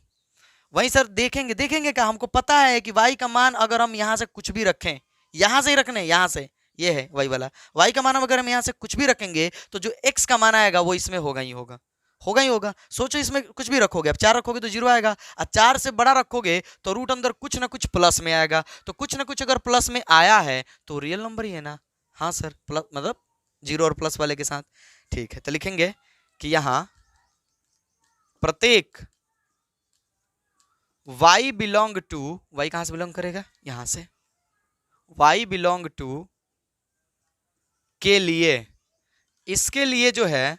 वही सर देखेंगे, देखेंगे क्या, हमको पता है कि y का मान अगर हम यहाँ से कुछ भी रखें, यहाँ से ही रखने, यहाँ से, ये है y वाला, y का मान अगर हम यहाँ से कुछ भी रखेंगे तो जो x का मान आएगा वो इसमें होगा ही होगा, होगा ही होगा। सोचो इसमें कुछ भी रखोगे, अब 4 रखोगे तो 0 आएगा, और 4 से बड़ा रखोगे तो रूट अंदर कुछ ना कुछ प्लस में आएगा, तो कुछ ना कुछ अगर प्लस में आया है तो रियल नंबर ही है ना, हाँ सर, प्लस मतलब 0 और प्लस वाले के साथ। ठीक है, तो लिखेंगे कि यहाँ प्रत्येक y बिलोंग टू, y कहां से बिलोंग करेगा, यहां से, y बिलोंग टू के लिए, इसके लिए जो है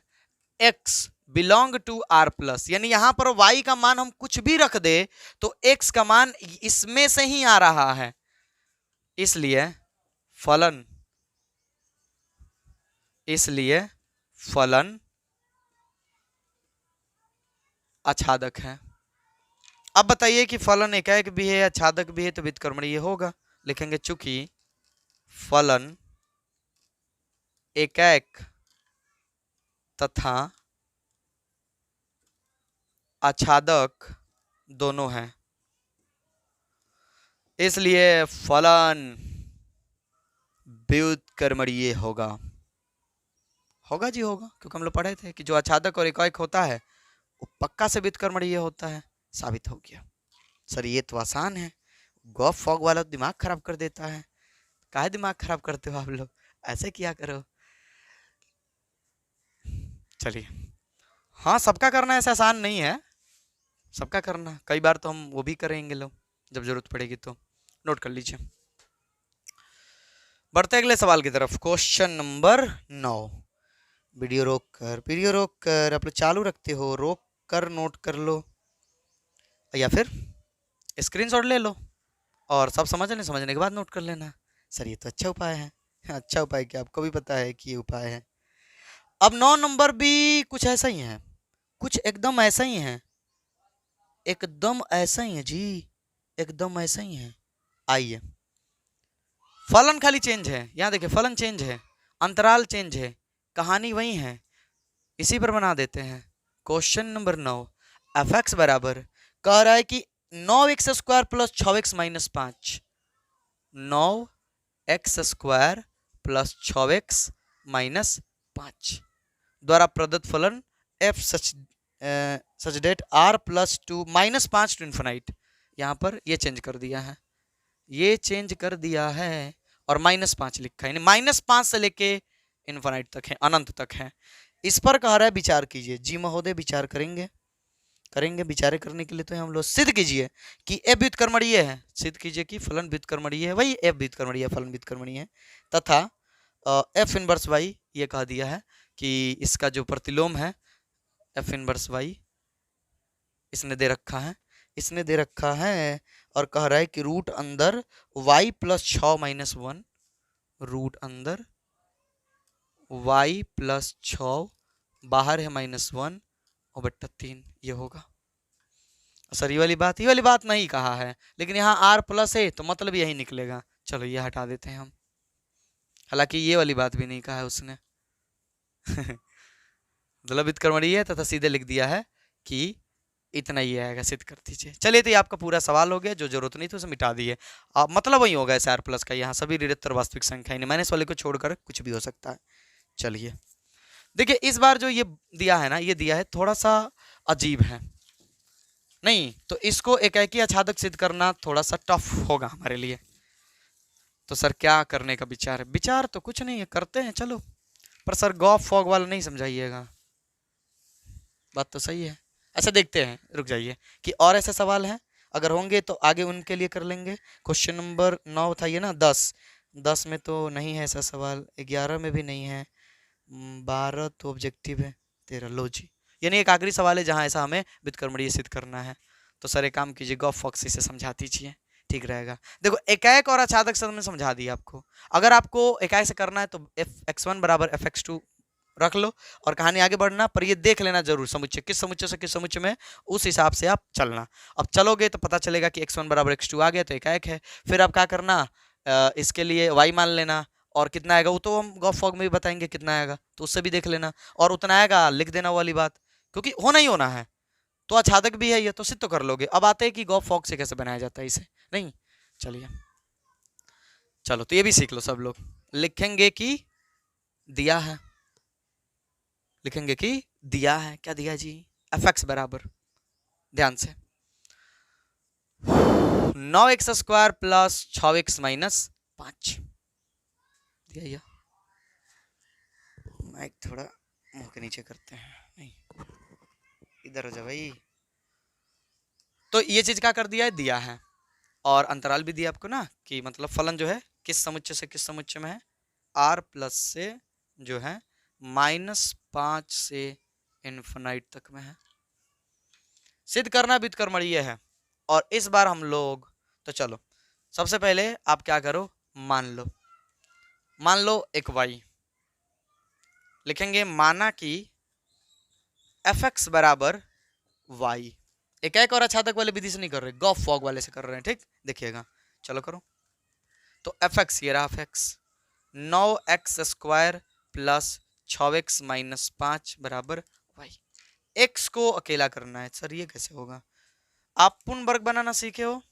x belong to r plus, यानी यहां पर y का मान हम कुछ भी रख दे तो x का मान इसमें से ही आ रहा है, इसलिए फलन इसलिए फलन आच्छादक है। अब बताइए कि फलन एकाएक भी है, आच्छादक भी है, तो व्युत्क्रमणीय होगा। लिखेंगे चूंकि फलन एकाएक तथा आच्छादक दोनों हैं, इसलिए फलन व्युत्क्रमणीय होगा। होगा जी होगा, क्योंकि हम लोग पढ़े थे कि जो आच्छादक और एकाएक होता है वो पक्का से व्युत्क्रमणीय होता है। साबित हो गया। सर ये तो आसान है, गॉफ फॉग वाला दिमाग खराब कर देता है। काहे दिमाग खराब करते हो आप लोग, ऐसे किया करो। चलिए, हाँ सबका करना ऐसा आसान नहीं है, सबका करना, कई बार तो हम वो भी करेंगे लोग जब जरूरत पड़ेगी, तो नोट कर लीजिए। बढ़ते अगले सवाल की तरफ। Question number 9। वीडियो रोक कर आप लोग चालू रखते हो, रोक कर नोट कर लो या फिर स्क्रीनशॉट ले लो और सब समझने के बाद नोट कर लेना। सर ये तो अच्छा उपाय है। अच्छा उपाय क्या, आपको भी पता है कि ये उपाय है। अब 9 नंबर भी कुछ ऐसा ही है, कुछ एकदम ऐसा ही है, एकदम ऐसा ही है जी, एकदम ऐसा ही है। आइए, फलन खाली चेंज है, यहां देखिए फलन चेंज है, अंतराल चेंज है, कहानी वही है, इसी पर बना देते हैं। क्वेश्चन नंबर 9, एफ एक्स बराबर कह रहा है कि 9x square plus 6x minus 5, 9x square plus 6x minus 5 द्वारा प्रदत्त फलन f such that r plus 2 minus 5 to infinite. यहाँ पर ये चेंज कर दिया है, ये चेंज कर दिया है और माइनस 5 लिखा है, यानी माइनस 5 से लेके इन्फिनाइट तक है, अनंत तक है। इस पर कह रहा है विचार कीजिए। जी महोदय विचार करेंगे, विचार करने के लिए तो हम लोग सिद्ध कीजिए कि f व्युत्क्रमणीय है, सिद्ध कीजिए कि फलन व्युत्क्रमणीय है, वही f व्युत्क्रमणीय है, फलन व्युत्क्रमणीय है, तथा f इनवर्स y ये कह दिया है कि इसका जो प्रतिलोम है f इनवर्स y इसने दे रखा है, और कह रहा है कि रूट अंदर y प्लस 6 माइनस 1, रूट अंदर y प्लस 6 बाहर है माइनस 1 और बट्टा 3, ये होगा। सर ये वाली बात नहीं कहा है, लेकिन यहाँ r प्लस है तो मतलब यही निकलेगा। चलो ये हटा देते हैं हम, हालांकि ये वाली बात भी नहीं कहा है उसने। मतलब व्युत्क्रमणीय है तथा सीधे लिख दिया है कि इतना ही आएगा, सिद्ध कर दीजिए। चलिए तो ये आपका पूरा सवाल हो गया, जो जरूरत नहीं थी उसे मिटा दिए। मतलब वही होगा एस आर प्लस का, यहाँ सभी ऋणात्मक वास्तविक संख्या, माइनस वाले को छोड़कर कुछ भी हो सकता है। चलिए देखिए, इस बार जो ये दिया है ना, ये दिया है थोड़ा सा अजीब है, नहीं तो इसको एकाएकी आच्छादक सिद्ध करना थोड़ा सा टफ होगा हमारे लिए। तो सर क्या करने का विचार है? विचार तो कुछ नहीं है, करते हैं चलो, पर सर गॉफ फॉग वाला नहीं समझाइएगा, बात तो सही है। अच्छा देखते हैं, रुक जाइए कि और ऐसे सवाल हैं, अगर होंगे तो आगे उनके लिए कर लेंगे। क्वेश्चन नंबर 9 था ये ना, 10 में तो नहीं है ऐसा सवाल, 11 में भी नहीं है, 12 तो ऑब्जेक्टिव है, 13 लो जी, यानी एक आखिरी सवाल है जहाँ ऐसा हमें व्युत्क्रमणीय सिद्ध करना है। तो सर एक काम कीजिए, गॉफ फॉक्स इसे समझा दीजिए, ठीक रहेगा। देखो एकाएक और आच्छादक सब में समझा दिया आपको, अगर आपको एकाएक से करना है तो f(x1) बराबर f(x2) रख लो और कहानी आगे बढ़ना, पर ये देख लेना जरूर समुच्चय किस समुच्चय से किस समुच्चय में, उस हिसाब से आप चलना। अब चलोगे तो पता चलेगा कि x1 बराबर x2 आ गया तो एकाएक है, फिर आप क्या करना, इसके लिए y मान लेना, और कितना आएगा वो तो हम गॉफ फॉग में भी बताएंगे कितना आएगा, तो उससे भी देख लेना, और उतना आएगा लिख देना वाली बात, क्योंकि होना ही होना है, तो आच्छादक भी है ये तो सिद्ध तो कर लोगे। अब आते हैं कि गॉफ फॉग से कैसे बनाया जाता है इसे, नहीं चलिए चलो तो ये भी सीख लो सब लोग। लिखेंगे कि दिया है, लिखेंगे कि दिया है, क्या दिया जी, fx बराबर, ध्यान से 9x square plus 6x minus 5 दिया। माइक थोड़ा मुंह के नीचे करते हैं, नहीं इधर हो जा भाई। तो ये चीज क्या कर दिया है, दिया है, और अंतराल भी दिया आपको ना, कि मतलब फलन जो है किस समुच्चय से किस समुच्चय में है, r प्लस से जो है -5 से इन्फिनाइट तक में है। सिद्ध करना व्युत्क्रमणीय है, और इस बार हम लोग, तो चलो सबसे पहले आप क्या करो, मान लो एक y, लिखेंगे माना कि एफ एक्स बराबर वाई। एक और अच्छा तक वाले विधि से नहीं कर रहे, गॉफ फॉग वाले से कर रहे हैं, ठीक, देखिएगा, चलो करो। तो एफ एक्स ये रहा, F x 9x² plus 6x minus 5 बराबर वाई। एक्स को अकेला करना है सर, ये कैसे होगा? आप पूर्ण वर्ग बनाना सीखे हो?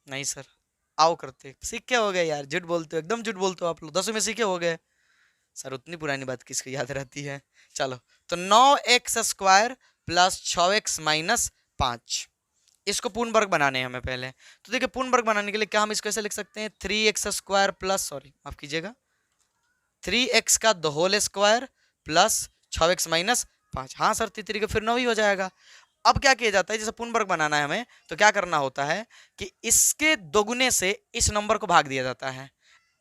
नहीं सर, आओ करते। सीखे हो गए यार, झूठ बोलते हो, एकदम झूठ बोलते हो आप लोग, 10वीं में सीखे हो गए सर, उतनी पुरानी बात किसको याद रहती है। चलो, तो 9x² प्लस 6x माइनस 5, इसको पूर्ण वर्ग बनाने हैं हमें पहले। तो देखिए पूर्ण वर्ग बनाने के लिए क्या हम इसको ऐसे लिख सकते हैं, 3x² प्लस, सॉरी माफ कीजिएगा, 3x का the whole square plus 6x minus 5। हाँ सर, तीसरी का फिर 9 ही हो जाएगा। अब क्या किया जाता है, जैसे पूर्ण वर्ग बनाना है हमें, तो क्या करना होता है कि इसके दोगुने से इस नंबर को भाग दिया जाता है,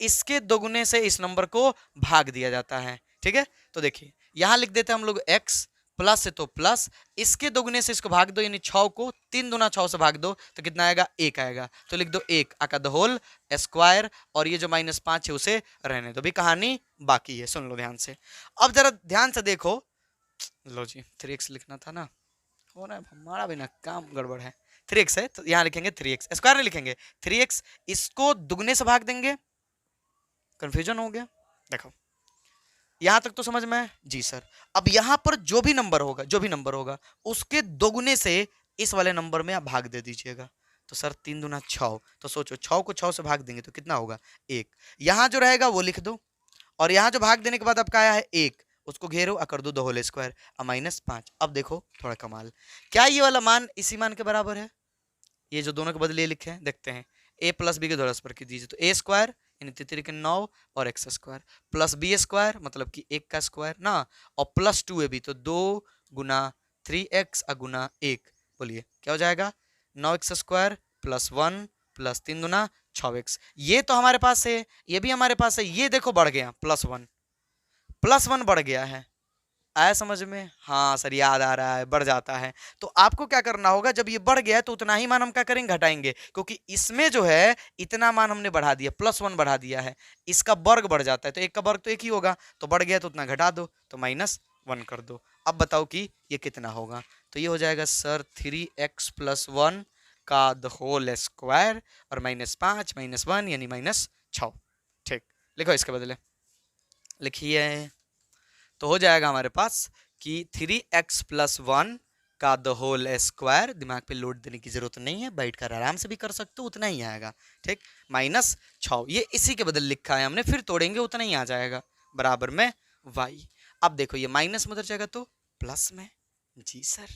इसके दोगुने से इस नंबर को भाग दिया जाता है, ठीक है। तो देखिए यहां लिख देते हैं हम लोग x प्लस है तो प्लस, इसके दोगुने से इसको भाग दो, यानी 6 को 3 दूना 6 से भाग दो तो कितना आएगा, 1 आएगा। तो लिख दो 1 आका द होल स्क्वायर, और ये जो -5 है उसे रहने दो। भी कहानी बाकी है, सुन लो ध्यान से। अब जरा ध्यान से देखो, लो जी 3x लिखना था ना, हो रहा है हमारा भी ना काम गड़बड़ है। 3x है तो यहाँ लिखेंगे 3x, स्क्वायर नहीं लिखेंगे 3x, इसको दुगने से भाग देंगे। कंफ्यूजन हो गया? देखो यहां तक तो समझ में है जी सर। अब यहां पर जो भी नंबर होगा उसके दोगुने से इस वाले नंबर में आप भाग दे दीजिएगा। तो सर 3 दूना 6, तो सोचो 6 को 6 से भाग देंगे तो कितना होगा, 1। यहां जो रहेगा वो लिख दो, और यहां जो भाग देने के बाद आपका आया है 1, उसको घेरो और कर दो द होल स्क्वायर -5। अब देखो थोड़ा कमाल, क्या ये वाला मान इसी मान के बराबर है? ये जो दोनों के बदले लिखे हैं, देखते हैं। a प्लस बी के द्वारा पर दीजिए, तो a² यानी 3 के 9 और x² प्लस b² मतलब कि 1 का स्क्वायर ना, और प्लस 2ab तो 2 गुना 3x गुना 1, बोलिए क्या हो जाएगा, 9x² प्लस 1 प्लस 3 गुना 6x। ये तो हमारे पास है, ये भी हमारे पास है, ये देखो बढ़ गया प्लस 1 बढ़ गया है। आया समझ में? हाँ सर याद आ रहा है, बढ़ जाता है। तो आपको क्या करना होगा, जब ये बढ़ गया है तो उतना ही मान हम क्या करेंगे, घटाएंगे, क्योंकि इसमें जो है इतना मान हमने बढ़ा दिया, +1 बढ़ा दिया है, इसका वर्ग बढ़ जाता है, तो 1 का वर्ग तो 1 ही होगा, तो बढ़ गया तो उतना घटा दो, तो -1 कर दो। अब बताओ कि ये कितना होगा, तो ये हो जाएगा सर 3x + 1 का द होल स्क्वायर और -5 -1 यानी -6। ठीक, लिखो इसके बदले, लिखिए। तो हो जाएगा हमारे पास कि 3x + 1 का द होल स्क्वायर, दिमाग पे लोड देने की जरूरत नहीं है, बैठकर आराम से भी कर सकते हो, उतना ही आएगा, ठीक, -6, ये इसी के बदल लिखा है हमने, फिर तोड़ेंगे उतना ही आ जाएगा, बराबर में y। अब देखो ये माइनस में उधर जाएगा तो प्लस में, जी सर,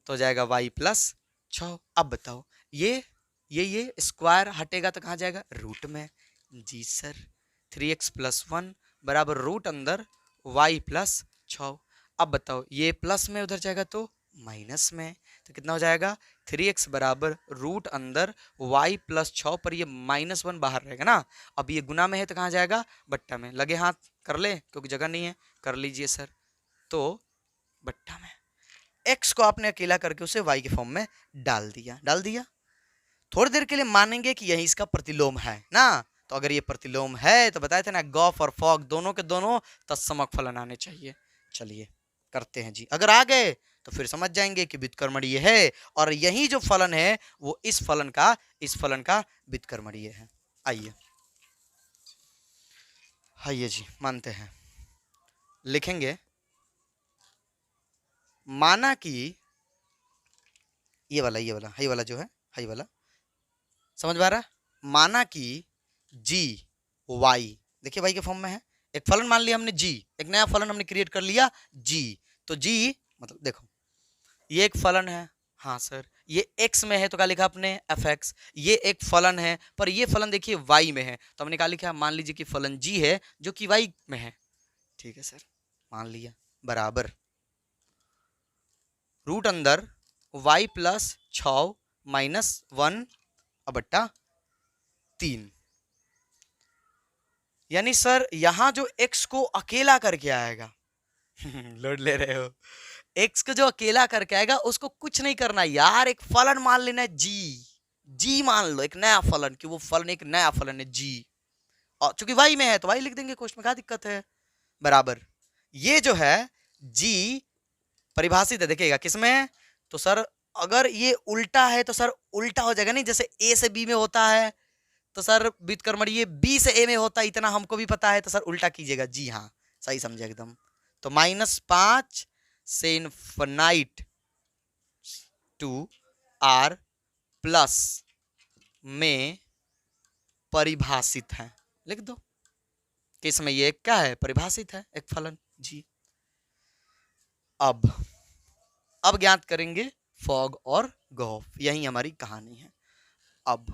तो हो जाएगा y + 6। अब बताओ ये स्क्वायर हटेगा तो कहाँ जाएगा, रूट में, जी सर। 3x + 1 बराबर रूट अंदर y + 6। अब बताओ ये प्लस में उधर जाएगा तो माइनस में, तो कितना हो जाएगा, 3x बराबर रूट अंदर y + 6 पर ये -1 बाहर रहेगा ना। अब ये गुना में है तो कहाँ जाएगा, बट्टा में। लगे हाथ कर ले, क्योंकि जगह नहीं है, कर लीजिए सर। तो बट्टा में x को आपने अकेला करके उसे y के फॉर्म में डाल दिया। थोड़ी देर के लिए मानेंगे कि यही इसका प्रतिलोम है ना। तो अगर ये प्रतिलोम है तो बताए थे ना, गॉफ और फॉग दोनों के दोनों तत्समक फलन आने चाहिए। चलिए करते हैं जी, अगर आ गए तो फिर समझ जाएंगे कि व्युत्क्रमणीय है, और यही जो फलन है वो इस फलन का व्युत्क्रमणीय है। आइए जी मानते हैं, लिखेंगे माना कि ये वाला जो है, हाई वाला समझ में आ रहा है, माना कि जी वाई, देखिए वाई के फॉर्म में है, एक फलन मान लिया हमने जी, एक नया फलन हमने क्रिएट कर लिया जी। तो जी मतलब देखो ये एक फलन है, हाँ सर, ये x में है तो क्या लिखा आपने, fx। ये एक फलन है, पर ये फलन देखिए y में है, तो हमने क्या लिखा, मान लीजिए कि फलन g है जो कि y में है, ठीक है सर, मान लिया, बराबर रूट अंदर y + 6 -1 बट्टा 3। यानी सर यहां जो x को अकेला करके आएगा लोड ले रहे हो, x को जो अकेला करके आएगा उसको कुछ नहीं करना यार, एक फलन मान लेना है जी मान लो, एक नया फलन, कि वो फलन एक नया फलन है जी, और चूंकि वाई में है तो वाई लिख देंगे, क्वेश्चन में क्या दिक्कत है, बराबर ये जो है जी परिभाषित है, देखिएगा किसमें है, तो सर अगर ये उल्टा है तो सर उल्टा हो जाएगा, नहीं जैसे ए से बी में होता है तो सर व्युत्क्रमण ये बी से ए में होता है, इतना हमको भी पता है, तो सर उल्टा कीजिएगा, जी हाँ सही समझे एकदम। तो -5 से इनफिनाइट टू आर प्लस में परिभाषित है, लिख दो कि इसमें ये क्या है, परिभाषित है एक फलन जी। अब ज्ञात करेंगे फॉग और गॉफ, यही हमारी कहानी है। अब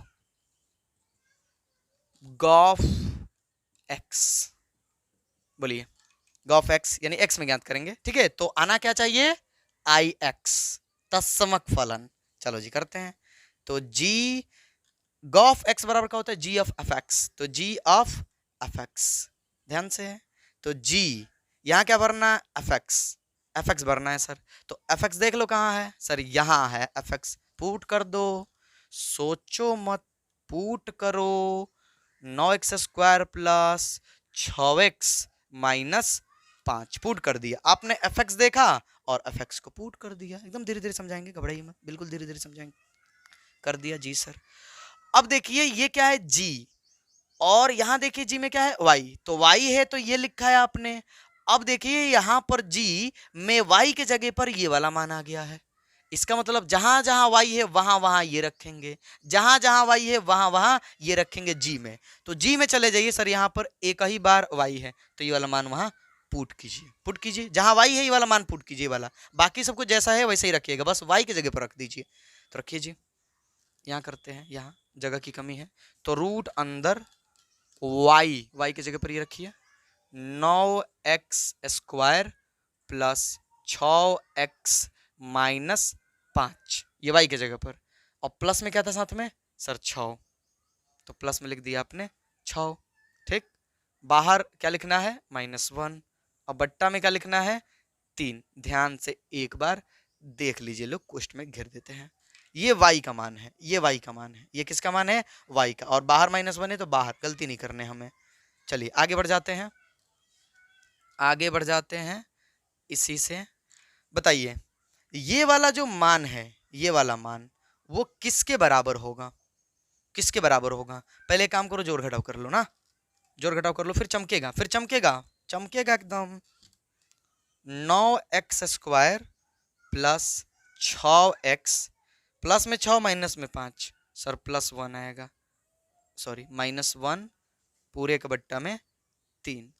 गॉफ एक्स, बोलिए गॉफ एक्स यानी एक्स में ज्ञात करेंगे, ठीक है, तो आना क्या चाहिए, आई एक्स तत्समक फलन। चलो जी करते हैं, तो जी गॉफ एक्स बराबर क्या होता है, जी ऑफ एफ एक्स, तो जी ऑफ एफ एक्स ध्यान से है, तो जी यहाँ क्या भरना है, एफ एक्स भरना है सर, तो एफ एक्स देख लो कहाँ है सर, यहाँ है एफ एक्स, पुट कर दो, सोचो मत, पुट करो, 9x² plus 6x minus 5 put कर दिया आपने, एफ एक्स देखा और एफ एक्स को पुट कर दिया, एकदम धीरे धीरे समझाएंगे, घबराइए मत, बिल्कुल धीरे धीरे समझाएंगे, कर दिया जी सर। अब देखिए ये क्या है जी, और यहां देखिए जी में क्या है वाई, तो वाई है तो ये लिखा है आपने, अब देखिए यहां पर जी में वाई के जगह पर ये वाला मान आ गया है, इसका मतलब जहां जहां वाई है वहां वहां ये रखेंगे, जहां जहां वाई है वहां वहां ये रखेंगे जी में, तो जी में चले जाइए सर, यहां पर एक ही बार वाई है तो ये वाला मान वहां पुट कीजिए, पुट कीजिए, जहां वाई है ये वाला मान पुट कीजिए वाला, बाकी सबको जैसा है वैसे ही रखिएगा, बस वाई की जगह पर रख दीजिए, तो रखिए जी, यहाँ करते हैं, यहाँ जगह की कमी है, तो रूट अंदर वाई की जगह पर ये रखिए, 9x² प्लस 6x माइनस 5, ये वाई की जगह पर, और प्लस में क्या था साथ में सर 6, तो प्लस में लिख दिया आपने 6, ठीक, बाहर क्या लिखना है -1, और बट्टा में क्या लिखना है 3, ध्यान से एक बार देख लीजिए, लोग क्वेश्चन में घेर देते हैं, ये y का मान है, ये y का मान है, ये किसका मान है y का, और बाहर -1 है तो बाहर, गलती नहीं करने हमें। चलिए आगे बढ़ जाते हैं, आगे बढ़ जाते हैं, इसी से बताइए ये वाला जो मान है, ये वाला मान वो किसके बराबर होगा, किसके बराबर होगा, पहले काम करो जोड़ घटाव कर लो ना, जोड़ घटाव कर लो, फिर चमकेगा, फिर चमकेगा, चमकेगा एकदम, 9x² प्लस 6x प्लस में 6 माइनस में 5 सर +1 आएगा, सॉरी -1 पूरे का बट्टा में 3,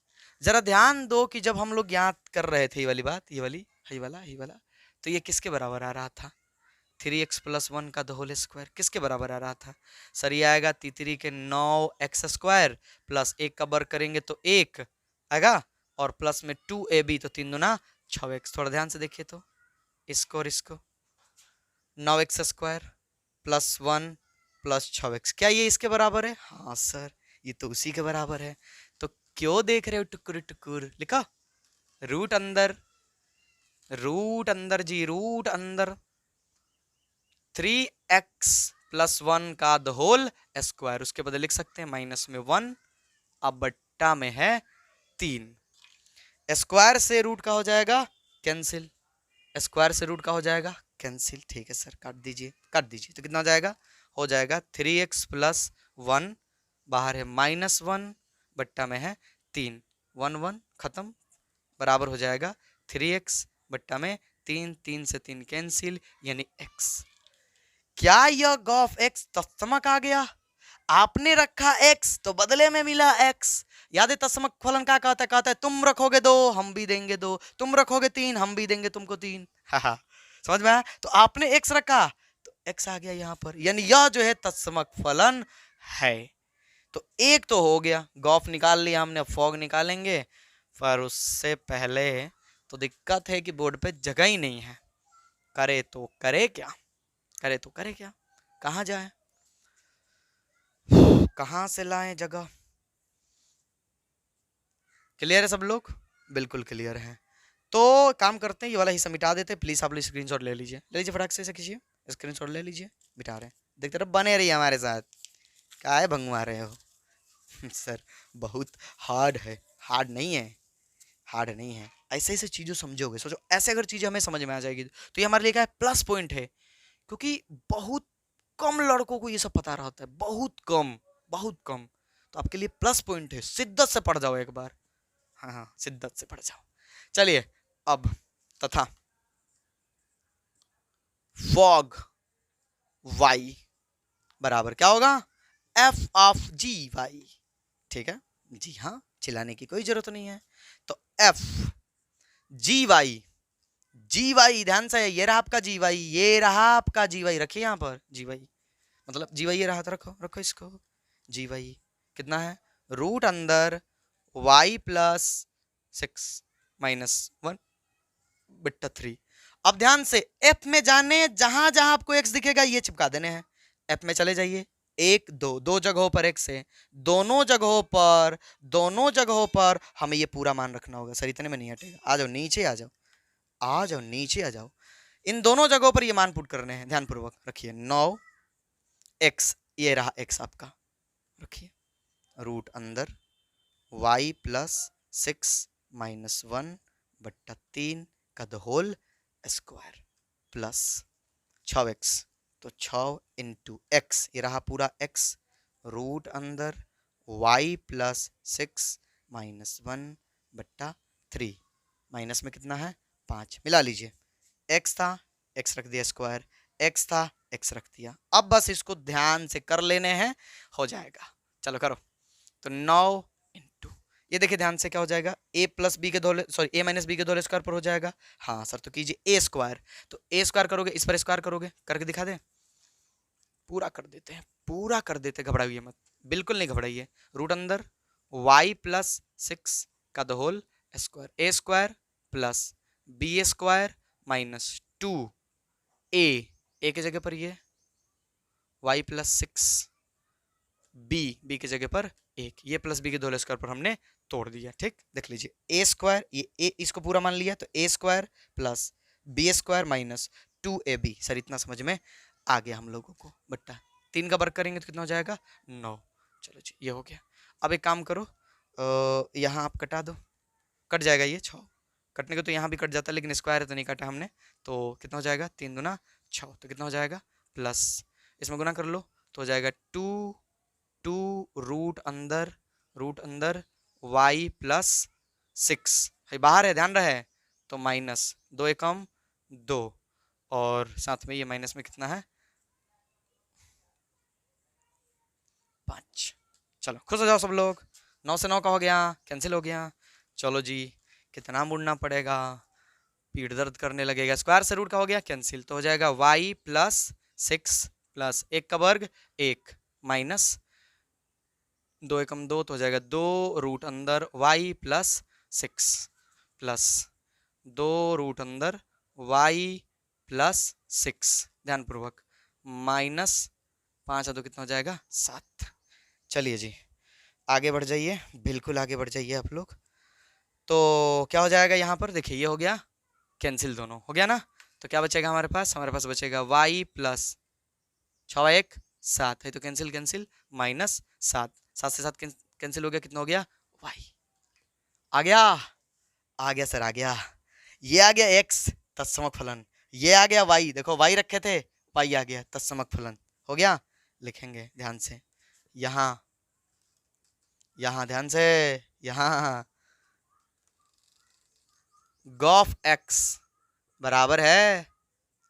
जरा ध्यान दो कि जब हम लोग याद कर रहे थे ये वाली बात, ये वाली ये वाला, तो ये किसके बराबर आ रहा था, 3x + 1 का होल स्क्वायर किसके बराबर आ रहा था सर, ये आएगा 3 के 9x² प्लस 1 का वर्ग करेंगे तो 1 आएगा, और प्लस में 2ab तो 3 दूना 6x, थोड़ा ध्यान से देखिए तो इसको और इसको, 9x² प्लस 1 प्लस 6x, क्या ये इसके बराबर है, हाँ सर ये तो उसी के बराबर है, तो क्यों देख रहे हो टुकुर टुकुर, लिखा रूट अंदर जी, रूट अंदर 3x + 1 का होल स्क्वायर, उसके बदले लिख सकते हैं माइनस में 1, अब बट्टा में है 3, स्क्वायर से रूट का हो जाएगा कैंसिल, स्क्वायर से रूट का हो जाएगा कैंसिल, ठीक है सर काट दीजिए, काट दीजिए, तो कितना हो जाएगा, हो जाएगा 3x + 1, बाहर है -1 बट्टा में है 3, 1 1 खत्म, बराबर हो जाएगा 3x बट्टा में 3, 3 से 3 कैंसिल, यानी x। क्या यह गॉफ x तत्समक आ गया, आपने रखा x तो बदले में मिला x, याद है तत्समक फलन क्या कहता है, कहता है तुम रखोगे 2 हम भी देंगे 2, तुम रखोगे 3 हम भी देंगे तुमको 3, हाँ समझ में आया, तो आपने x रखा तो x आ गया यहाँ पर, यानी यह जो है तत्समक फलन है, तो एक तो हो गया, गॉफ निकाल लिया हमने, फॉग निकालेंगे, पर उससे पहले तो दिक्कत है कि बोर्ड पे जगह ही नहीं है, करे तो करे क्या, करे तो करे क्या, कहाँ जाए, कहाँ से लाएं जगह, क्लियर है सब लोग, बिल्कुल क्लियर है, तो काम करते हैं ये वाला हिस्सा मिटा देते हैं, प्लीज आप लोग स्क्रीनशॉट ले लीजिए फटाक से खींचिए, स्क्रीनशॉट ले लीजिए, मिटा रहे हैं, देखते रहो बने रहिए हमारे साथ, क्या है भंगवा रहे हो सर बहुत हार्ड है। हार्ड नहीं है, हार्ड नहीं है। ऐसे ऐसे चीज़ों समझोगे, सोचो ऐसे अगर चीज़ें हमें समझ में आ जाएगी तो ये हमारे लिए क्या है, प्लस पॉइंट है। क्योंकि बहुत कम लड़कों को ये सब पता रहता है, बहुत कम, बहुत कम। तो आपके लिए प्लस पॉइंट है, शिद्दत से पढ़ जाओ एक बार। हाँ हाँ, शिद्दत से पढ़ जाओ। चलिए अब तथा फॉग वाई बराबर क्या होगा, एफ ऑफ जी वाई। ठीक है, जी हाँ, चिल्लाने की कोई जरूरत नहीं है। तो एफ जी वाई, जी वाई ध्यान से, ये रहा आपका जी वाई, ये रहा आपका जी वाई, रखिए यहाँ पर जी वाई, मतलब जी वाई ये रहा, तो रखो रखो इसको। जी वाई कितना है, रूट अंदर वाई प्लस 6 - 1/3। अब ध्यान से एफ में जाने, जहां जहां आपको एक्स दिखेगा ये चिपका देने हैं। एफ में चले जाइए, एक दो, दो जगहों पर एक्स है, दोनों जगहों पर, दोनों जगहों पर हमें ये पूरा मान रखना होगा। सर इतने में नहीं हटेगा, आ जाओ नीचे, आ जाओ, आ जाओ नीचे, आ जाओ। इन दोनों जगहों पर ये मान पुट करने हैं, ध्यानपूर्वक रखिए। 9x, ये रहा x आपका, रखिए रूट अंदर y प्लस 6 - 1/3 का the whole square plus 6x, तो 6 इंटू एक्स, ये रहा पूरा x, रूट अंदर y प्लस 6 - 1/3, माइनस में कितना है 5, मिला लीजिए। x था, x रख दिया स्क्वायर, x था, x रख दिया। अब बस इसको ध्यान से कर लेने हैं, हो जाएगा। चलो करो। तो 9 इंटू, ये देखिए ध्यान से क्या हो जाएगा, a प्लस बी के whole, sorry a minus B के होल स्क्वायर पर हो जाएगा। हाँ सर, तो कीजिए a स्क्वायर, तो a स्क्वायर करोगे, इस पर स्क्वायर करोगे, करके दिखा दें, पूरा कर देते हैं, पूरा कर देते, घबराइए मत, बिल्कुल नहीं घबराइए। रूट अंदर y प्लस 6 का the whole square, a square plus B square minus 2a, a की जगह पर ये y प्लस 6, बी की जगह पर 1, ये प्लस बी के होल स्क्वायर पर हमने तोड़ दिया। ठीक, देख लीजिए a स्क्वायर, ये a इसको पूरा मान लिया, तो a square plus B square minus 2ab। Sir इतना समझ में आ गया हम लोगों को, बट्टा 3 का वर्ग करेंगे तो कितना हो जाएगा 9। चलो जी, ये हो गया। अब एक काम करो, यहाँ आप कटा दो, कट जाएगा ये 6, कटने को तो यहाँ भी कट जाता है, लेकिन स्क्वायर है तो नहीं काटा हमने। तो कितना हो जाएगा, 3 दूना 6, तो कितना हो जाएगा प्लस, इसमें गुना कर लो तो हो जाएगा 2 रूट अंदर y प्लस 6, बाहर है ध्यान रहे, तो माइनस 2 एकम 2, और साथ में ये माइनस में कितना है 5। चलो खुश हो जाओ सब लोग, 9 से 9 का हो गया, कैंसिल हो गया। चलो जी, कितना मुड़ना पड़ेगा, पीठ दर्द करने लगेगा। स्क्वायर से रूट का हो गया कैंसिल, तो हो जाएगा y प्लस 6 प्लस 1 का वर्ग 1 माइनस 2 एकम 2, तो हो जाएगा 2 रूट अंदर y प्लस 6 प्लस 2 रूट अंदर y प्लस 6, ध्यानपूर्वक माइनस 5 है तो कितना हो जाएगा 7। चलिए जी आगे बढ़ जाइए, बिल्कुल आगे बढ़ जाइए आप लोग। तो क्या हो जाएगा यहाँ पर, देखिए ये हो गया कैंसिल, दोनों हो गया ना, तो क्या बचेगा हमारे पास बचेगा y प्लस 6 × 1 7 है, तो कैंसिल कैंसिल माइनस 7, 7 से 7 कैंसिल हो गया, कितना हो गया y, आ गया, आ गया सर, आ गया, ये आ गया x तत्समक फलन, ये आ गया y, देखो y रखे थे, y आ गया तत्समक फलन, हो गया। लिखेंगे ध्यान से, यहाँ यहाँ ध्यान से, यहाँ गॉफ x बराबर है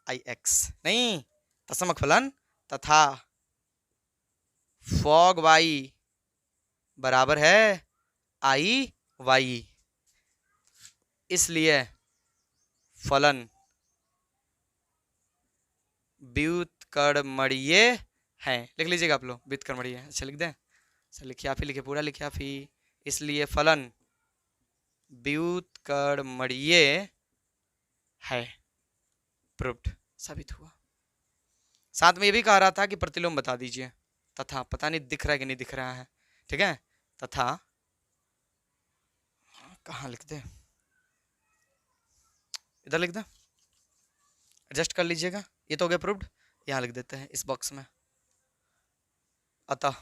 आई एक्स, नहीं तत्समक फलन, तथा फॉग y बराबर है आई वाई, इसलिए फलन व्युत्क्रमणीय है। लिख लीजिएगा आप लोग, व्युत्क्रमणीय, अच्छा लिख दें, अच्छा लिखिए आप ही, लिखिए पूरा, लिखिए आप ही, इसलिए फलन व्युत्क्रमणीय है, प्रूव्ड, साबित हुआ। साथ में ये भी कह रहा था कि प्रतिलोम बता दीजिए, तथा पता नहीं दिख रहा है कि नहीं दिख रहा है, ठीक है, तथा कहाँ लिख दे, इधर लिख दे, एडजस्ट कर लीजिएगा, ये तो हो गया प्रूव्ड, यहाँ लिख देते हैं इस बॉक्स में। अतः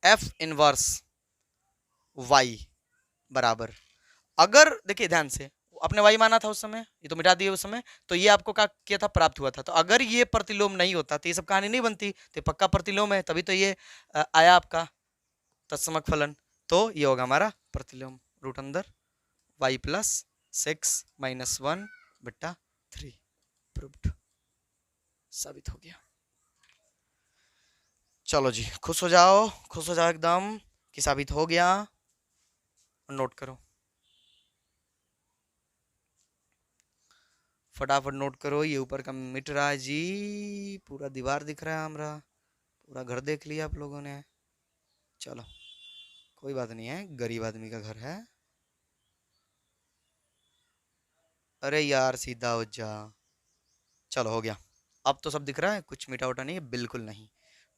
एफ इनवर्स वाई बराबर, अगर देखिए ध्यान से, अपने वाई माना था उस समय, ये तो मिटा दिए उस समय, तो ये आपको क्या किया था, प्राप्त हुआ था। तो अगर ये प्रतिलोम नहीं होता तो ये सब कहानी नहीं बनती, तो पक्का प्रतिलोम है, तभी तो ये आया आपका तत्समक फलन। तो ये होगा हमारा प्रतिलोम, रूट अंदर वाई प्लस 6 - 1/3 प्रूव्ड, साबित हो गया। चलो जी, खुश हो जाओ, खुश हो जाओ एकदम कि साबित हो गया। नोट करो, फटाफट नोट करो। ये ऊपर का मिट रहा है जी, पूरा दीवार दिख रहा है हमारा, पूरा घर देख लिया आप लोगों ने। चलो कोई बात नहीं है, गरीब आदमी का घर है। अरे यार सीधा हो जा। चलो हो गया, अब तो सब दिख रहा है, कुछ मिटा उटा नहीं है, बिल्कुल नहीं।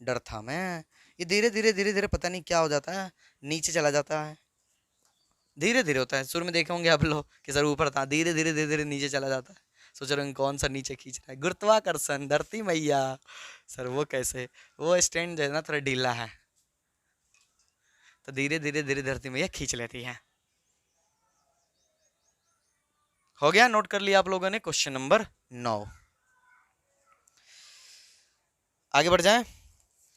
डर था मैं, ये धीरे धीरे धीरे धीरे पता नहीं क्या हो जाता है, नीचे चला जाता है। धीरे धीरे होता है, शुरू में देखे होंगे आप लोग कि सर ऊपर था, धीरे धीरे धीरे धीरे नीचे चला जाता है। सोच रहे कौन सा नीचे खींच रहा है, गुरुत्वाकर्षण, धरती मैया। सर वो कैसे, वो स्टैंड जो है ना थोड़ा ढीला है, तो धीरे धीरे धीरे धरती मैया खींच लेती है। हो गया, नोट कर लिया आप लोगों ने क्वेश्चन नंबर 9। आगे बढ़ जाए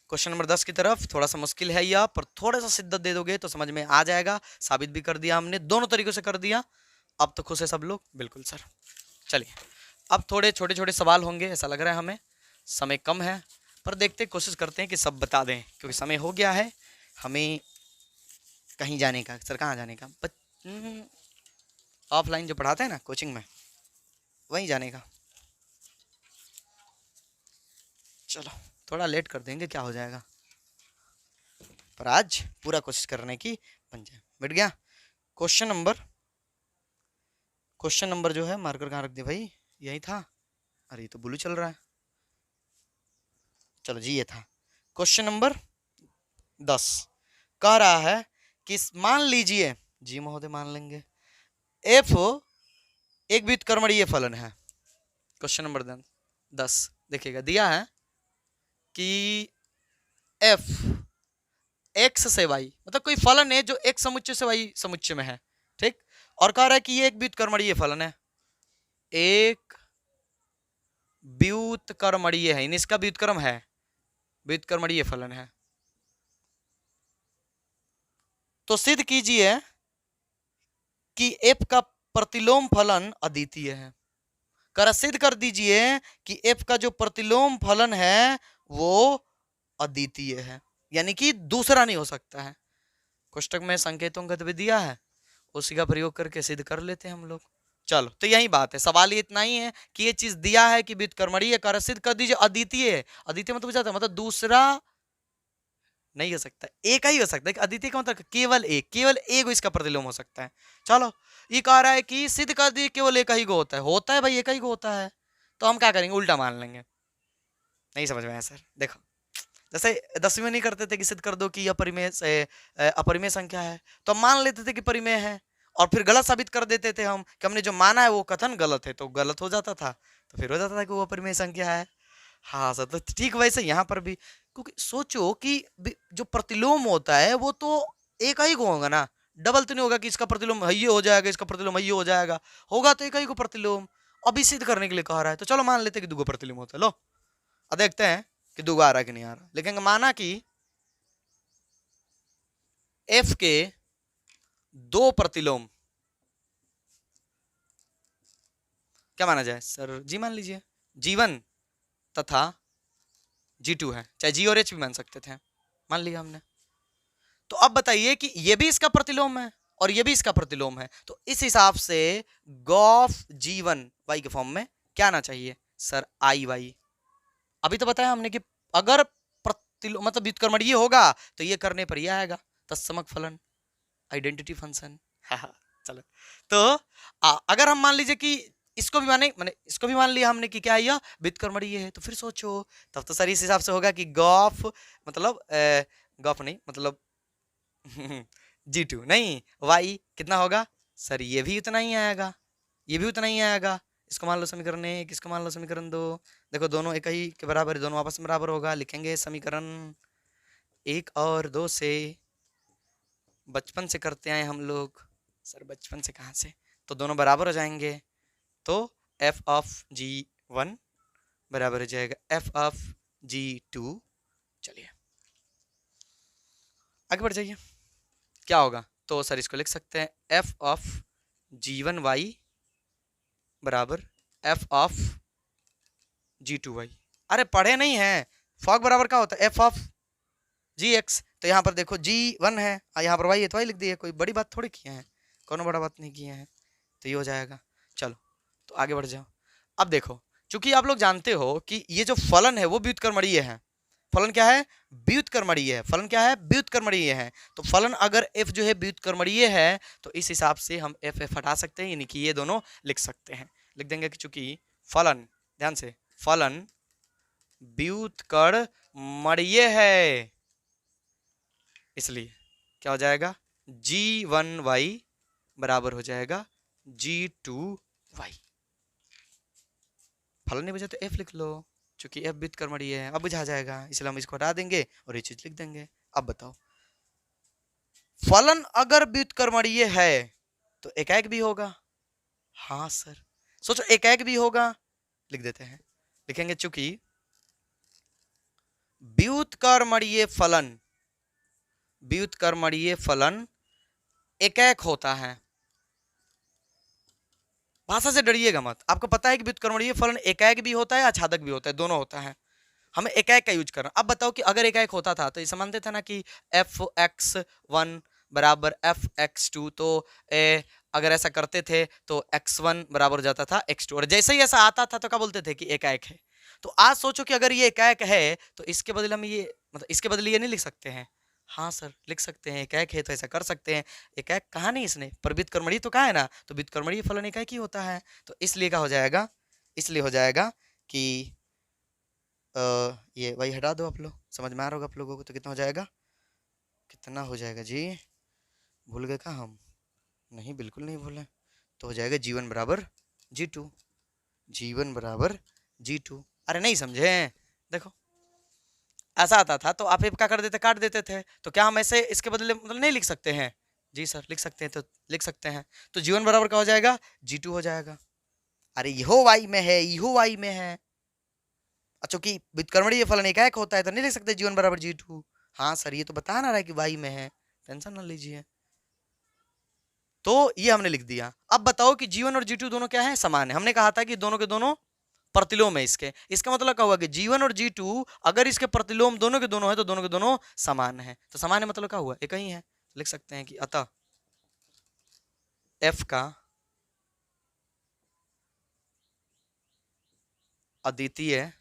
क्वेश्चन नंबर 10 की तरफ। थोड़ा सा मुश्किल है यह, पर थोड़ा सा शिद्दत दे दोगे तो समझ में आ जाएगा। साबित भी कर दिया हमने, दोनों तरीकों से कर दिया। अब तो खुश है सब लोग, बिल्कुल सर। चलिए अब थोड़े छोटे छोटे सवाल होंगे, ऐसा लग रहा है हमें, समय कम है, पर देखते कोशिश करते हैं कि सब बता दें, क्योंकि समय हो गया है हमें कहीं जाने का। सर कहाँ जाने का? ऑफलाइन जो पढ़ाते हैं ना कोचिंग में, वहीं जाने का। चलो थोड़ा लेट कर देंगे, क्या हो जाएगा, पर आज पूरा कोशिश करने की बन जाए। बैठ गया क्वेश्चन नंबर जो है, मार्कर कहाँ रख दिया भाई, यही था। अरे ये तो ब्लू चल रहा है, चलो जी ये था क्वेश्चन नंबर 10। कह रहा है कि मान लीजिए, जी महोदय मान लेंगे, एफ एक व्युत्क्रमणीय फलन है। क्वेश्चन नंबर 10 देखिएगा, दिया है कि एफ एक्स से वाई, मतलब कोई फलन है जो एक समुच्चय से वाई समुच्चय में है, ठीक। और कह रहा है कि ये एक व्युत्क्रमणीय फलन है, एक व्युत्क्रमणीय है, इसका व्युत्क्रम है, व्युत्क्रमणीय फलन है। तो सिद्ध कीजिए कि एफ का प्रतिलोम फलन अद्वितीय है। कर सिद्ध कर दीजिए कि एफ का जो प्रतिलोम फलन है वो अद्वितीय है, यानी कि दूसरा नहीं हो सकता है। कोष्टक में संकेतों का भी दिया है, उसी का प्रयोग करके सिद्ध कर लेते हैं हम लोग। चलो तो यही बात है, सवाल ये इतना ही है कि ये चीज दिया है कि व्युत्क्रमणीय, कर सिद्ध कर दीजिए अद्वितीय है। अद्वितीय मतलब दूसरा नहीं हो सकता, एक ही हो सकता है। अद्वितीय का मतलब केवल एक इसका प्रतिलोम हो सकता है। चलो ये कह रहा है कि सिद्ध कर दिए केवल एक ही को होता है भाई, एक ही को होता है, तो हम क्या करेंगे, उल्टा मान लेंगे। नहीं समझ में आया सर? देखो जैसे 10वीं में नहीं करते थे कि सिद्ध कर दो कि अपरिमेय संख्या है, तो हम मान लेते थे कि परिमेय है, और फिर गलत साबित कर देते थे हम कि हमने जो माना है वो कथन गलत है, तो गलत हो जाता था, तो फिर हो जाता था कि वो अपरिमेय संख्या है। हाँ सर, तो ठीक वैसे यहाँ पर भी, क्योंकि सोचो कि जो प्रतिलोम होता है वो तो एक ही को होगा ना, डबल तो नहीं होगा कि इसका प्रतिलोम ये हो जाएगा, इसका प्रतिलोम ये हो जाएगा, होगा तो एक ही को प्रतिलोम। अभी सिद्ध करने के लिए कह रहा है, तो चलो मान लेते हैं कि 2 प्रतिलोम होता है। लो अब देखते हैं कि 2 आ रहा है कि नहीं आ रहा। लेकिन माना कि एफ के 2 प्रतिलोम, क्या माना जाए सर? जी मान लीजिए, G1 तथा G2 है, चाहे G और H भी मान सकते थे, मान लिया हमने। तो अब बताइए कि ये भी इसका प्रतिलोम है और ये भी इसका प्रतिलोम है, तो इस हिसाब से गॉफ G1 y के फॉर्म में क्या आना चाहिए सर? आई वाई। अभी तो बताया हमने कि अगर प्रतिलोम मतलब व्युत्क्रमणीय होगा तो ये करने पर यह आएगा, तत्समक फलन, आइडेंटिटी फंक्शन। चलो तो अगर हम मान लीजिए कि इसको भी इसको भी मान लिया हमने कि क्या है, यह व्युत्क्रमणीय है, तो फिर सोचो तब तो सर इस हिसाब से होगा कि गॉफ मतलब गॉफ नहीं मतलब G2 नहीं, y कितना होगा सर? ये भी उतना ही आएगा, ये भी उतना ही आएगा। इसको मान लो समीकरण 1, इसको मान लो समीकरण 2, देखो दोनों एक ही के बराबर है, दोनों आपस में बराबर होगा, लिखेंगे समीकरण एक और दो से, बचपन से करते आए हम लोग। सर बचपन से कहाँ से, तो दोनों बराबर हो जाएंगे। तो एफ ऑफ जी वन बराबर हो जाएगा एफ ऑफ जी टू। चलिए आगे बढ़ जाइए, क्या होगा। तो सर इसको लिख सकते हैं F of G one Y बराबर F of G two Y. अरे पढ़े नहीं है, फॉग बराबर क्या होता है एफ ऑफ जी एक्स। तो यहाँ पर देखो जी वन है, यहाँ पर वाई है तो वाई लिख दिए, कोई बड़ी बात थोड़ी किए हैं, कोनो बड़ा बात नहीं किए हैं, तो ये हो जाएगा। चलो तो आगे बढ़ जाओ। अब देखो, चूंकि आप लोग जानते हो कि ये जो फलन है वो व्युत्क्रमणीय है। फलन क्या है, व्युत्क्रमणीय है। फलन क्या है, व्युत्क्रमणीय है। तो फलन अगर f जो है व्युत्क्रमणीय है तो इस हिसाब से हम एफ एफ हटा सकते हैं, यानी कि ये दोनों लिख सकते हैं। लिख देंगे कि चूंकि फलन, ध्यान से, फलन व्युत्क्रमणीय है, इसलिए क्या हो जाएगा, जी वन वाई बराबर हो जाएगा जी टू वाई। फलन नहीं बचा तो एफ लिख लो, चूंकि एफ व्युत्क्रमणीय है। अब बुझा जाएगा, इसलिए हम इसको हटा देंगे और ये चीज लिख देंगे। अब बताओ, फलन अगर व्युत्क्रमणीय है तो एकाएक भी होगा। हाँ सर, सोचो एकाएक भी होगा, लिख देते हैं। लिखेंगे चूंकि व्युत्क्रमणीय फलन, व्युत्क्रमणीय फलन एकाएक होता है। भाषा से डरिएगा मत, आपको पता है कि व्युत्क्रमणीय फलन एकाएक भी होता है, आच्छादक भी होता है, दोनों होता है। हमें एकाएक का यूज करना। अब बताओ कि अगर एकाएक होता था तो इसे मानते थे ना कि एफ एक्स वन बराबर एफ एक्स टू, तो अगर ऐसा करते थे तो एक्स वन बराबर हो जाता था एक्स टू, और जैसे ही ऐसा आता था तो क्या बोलते थे कि एकाएक है। तो आज सोचो कि अगर ये एकाएक है तो इसके बदले हम ये, मतलब इसके बदले ये नहीं लिख सकते हैं। हाँ सर लिख सकते हैं, एकाएक है तो ऐसा कर सकते हैं। एकाएक कहा नहीं इसने, पर व्युत्क्रमणीय तो कहा है ना, तो व्युत्क्रमणीय फलन एकाएक ही होता है। तो इसलिए क्या हो जाएगा, इसलिए हो जाएगा कि ये वही हटा दो। आप लोग समझ में आ रहा होगा आप लोगों को, तो कितना हो जाएगा, कितना हो जाएगा जी, भूल गए क्या हम, नहीं बिल्कुल नहीं भूले। तो हो जाएगा जीवन बराबर जी टू, जीवन बराबर जी टू। अरे नहीं समझे, देखो ऐसा आता था तो आप क्या कर देते, काट देते थे। तो क्या हम ऐसे इसके बदले मतलब नहीं लिख सकते हैं, जी सर लिख सकते हैं, तो लिख सकते हैं। तो जीवन बराबर क्या हो जाएगा, जी टू हो जाएगा। अरे यहो वाई में है, यहो वाई में है, चूंकि व्युत्क्रमणीय फलन एकाएक होता है तो नहीं लिख सकते जीवन बराबर जी टू। हाँ सर ये तो बता ना रहा है कि वाई में है, टेंशन ना लीजिए। तो ये हमने लिख दिया। अब बताओ कि जीवन और जी टू दोनों क्या है, समान है। हमने कहा था कि दोनों के दोनों प्रतिलोम है इसके। इसका मतलब क्या हुआ कि जीवन और जी टू अगर इसके प्रतिलोम दोनों के दोनों है तो दोनों के दोनों समान है। तो समान है मतलब क्या हुआ, एक ही है। लिख सकते हैं कि अतः एफ का अद्वितीय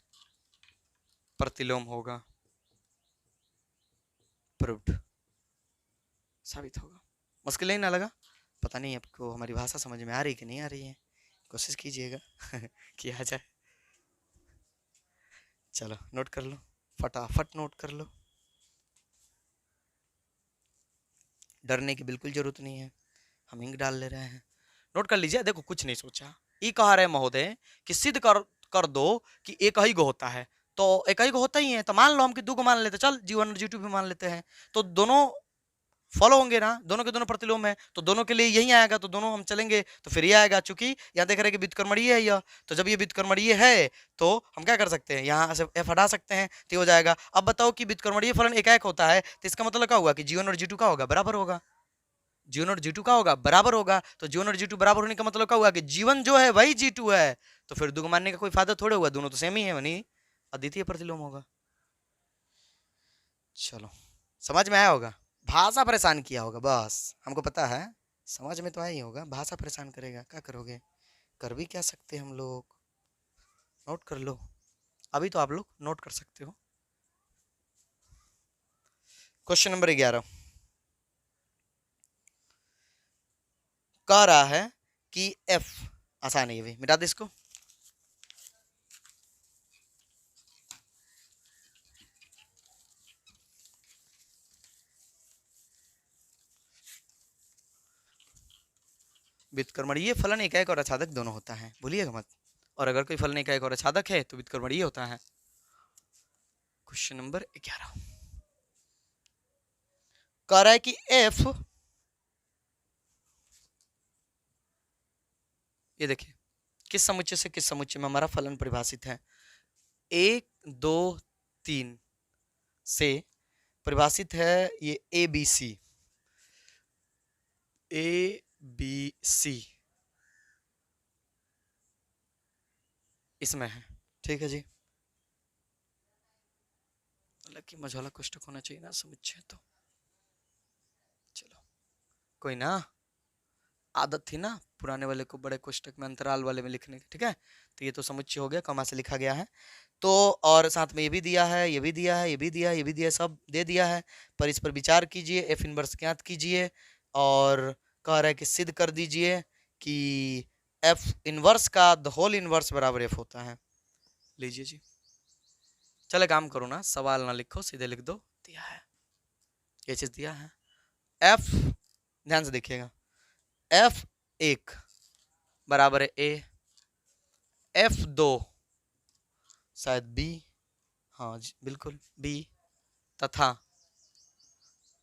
प्रतिलोम होगा, प्रूव्ड, साबित होगा। मुश्किल नहीं ना लगा, पता नहीं आपको हमारी भाषा समझ में आ रही कि नहीं आ रही है, कोशिश कीजिएगा कि आ जाए। चलो नोट कर लो, फटाफट नोट कर लो, डरने की बिल्कुल जरूरत नहीं है, हम इंक डाल ले रहे हैं। नोट कर लीजिए, देखो कुछ नहीं सोचा, ये कहा रहे महोदय कि सिद्ध कर दो कि एक ही गो होता है। तो एक ही गो होता ही है, तो मान लो हम कि दो को मान लेते, चल जी1 और जी2 भी मान लेते हैं, तो दोनों फॉलो होंगे ना, दोनों के दोनों प्रतिलोम है, तो दोनों के लिए यही आएगा, तो दोनों हम चलेंगे तो फिर ये आएगा। चूंकि यहाँ देख रहे हैं कि व्युत्क्रमणीय है यह, तो जब ये व्युत्क्रमणीय है तो हम क्या कर सकते हैं, यहाँ से एफ हटा सकते हैं, तो हो जाएगा। अब बताओ कि व्युत्क्रमणीय फलन एकाएक होता है तो इसका मतलब क्या हुआ कि जीवन और जी2 का होगा, बराबर होगा। जीवन और जी2 का होगा, बराबर होगा। तो जीवन और जी2 बराबर होने का मतलब क्या हुआ कि जीवन जो है वही जी2 है, तो फिर दो मानने का कोई फायदा थोड़े हुआ, दोनों तो सेम ही है, वही अद्वितीय प्रतिलोम होगा। चलो समझ में आया होगा, भाषा परेशान किया होगा, बस हमको पता है समझ में तो आया ही होगा, भाषा परेशान करेगा, क्या करोगे, कर भी क्या सकते हम लोग। नोट कर लो, अभी तो आप लोग नोट कर सकते हो। क्वेश्चन नंबर 11 कह रहा है कि एफ, आसान है ये भी, मिटा दे इसको। व्युत्क्रमणीय फलन एकाएक और आच्छादक दोनों होता है, भूलिएगा मत। और अगर कोई फलन एकाएक और आच्छादक है तो व्युत्क्रमणीय होता है। क्वेश्चन नंबर 11 कह रहा है कि एफ, ये देखिए किस समुच्चय से किस समुच्चय में हमारा फलन परिभाषित है, 1 2 3 से परिभाषित है ये ए बी सी इसमें है, ठीक है जी। हालांकि मझौला कोष्ठक होना चाहिए ना समुच्चय, तो चलो कोई ना, आदत थी ना पुराने वाले को बड़े कोष्ठक में अंतराल वाले में लिखने की, ठीक है। तो ये तो समुच्चय हो गया, कमा से लिखा गया है। तो और साथ में ये भी दिया है, ये भी दिया है, ये भी दिया है, ये भी दिया है, सब दे दिया है। पर इस पर विचार कीजिए, एफ इनवर्स ज्ञात कीजिए और कह रहा है कि सिद्ध कर दीजिए कि एफ इनवर्स का द होल इनवर्स बराबर एफ होता है। लीजिए जी, चले काम करो ना, सवाल ना लिखो, सीधे लिख दो, दिया है, ये चीज दिया है। एफ, ध्यान से देखिएगा, एफ 1 बराबर है ए, एफ 2 शायद बी, हाँ जी बिल्कुल बी, तथा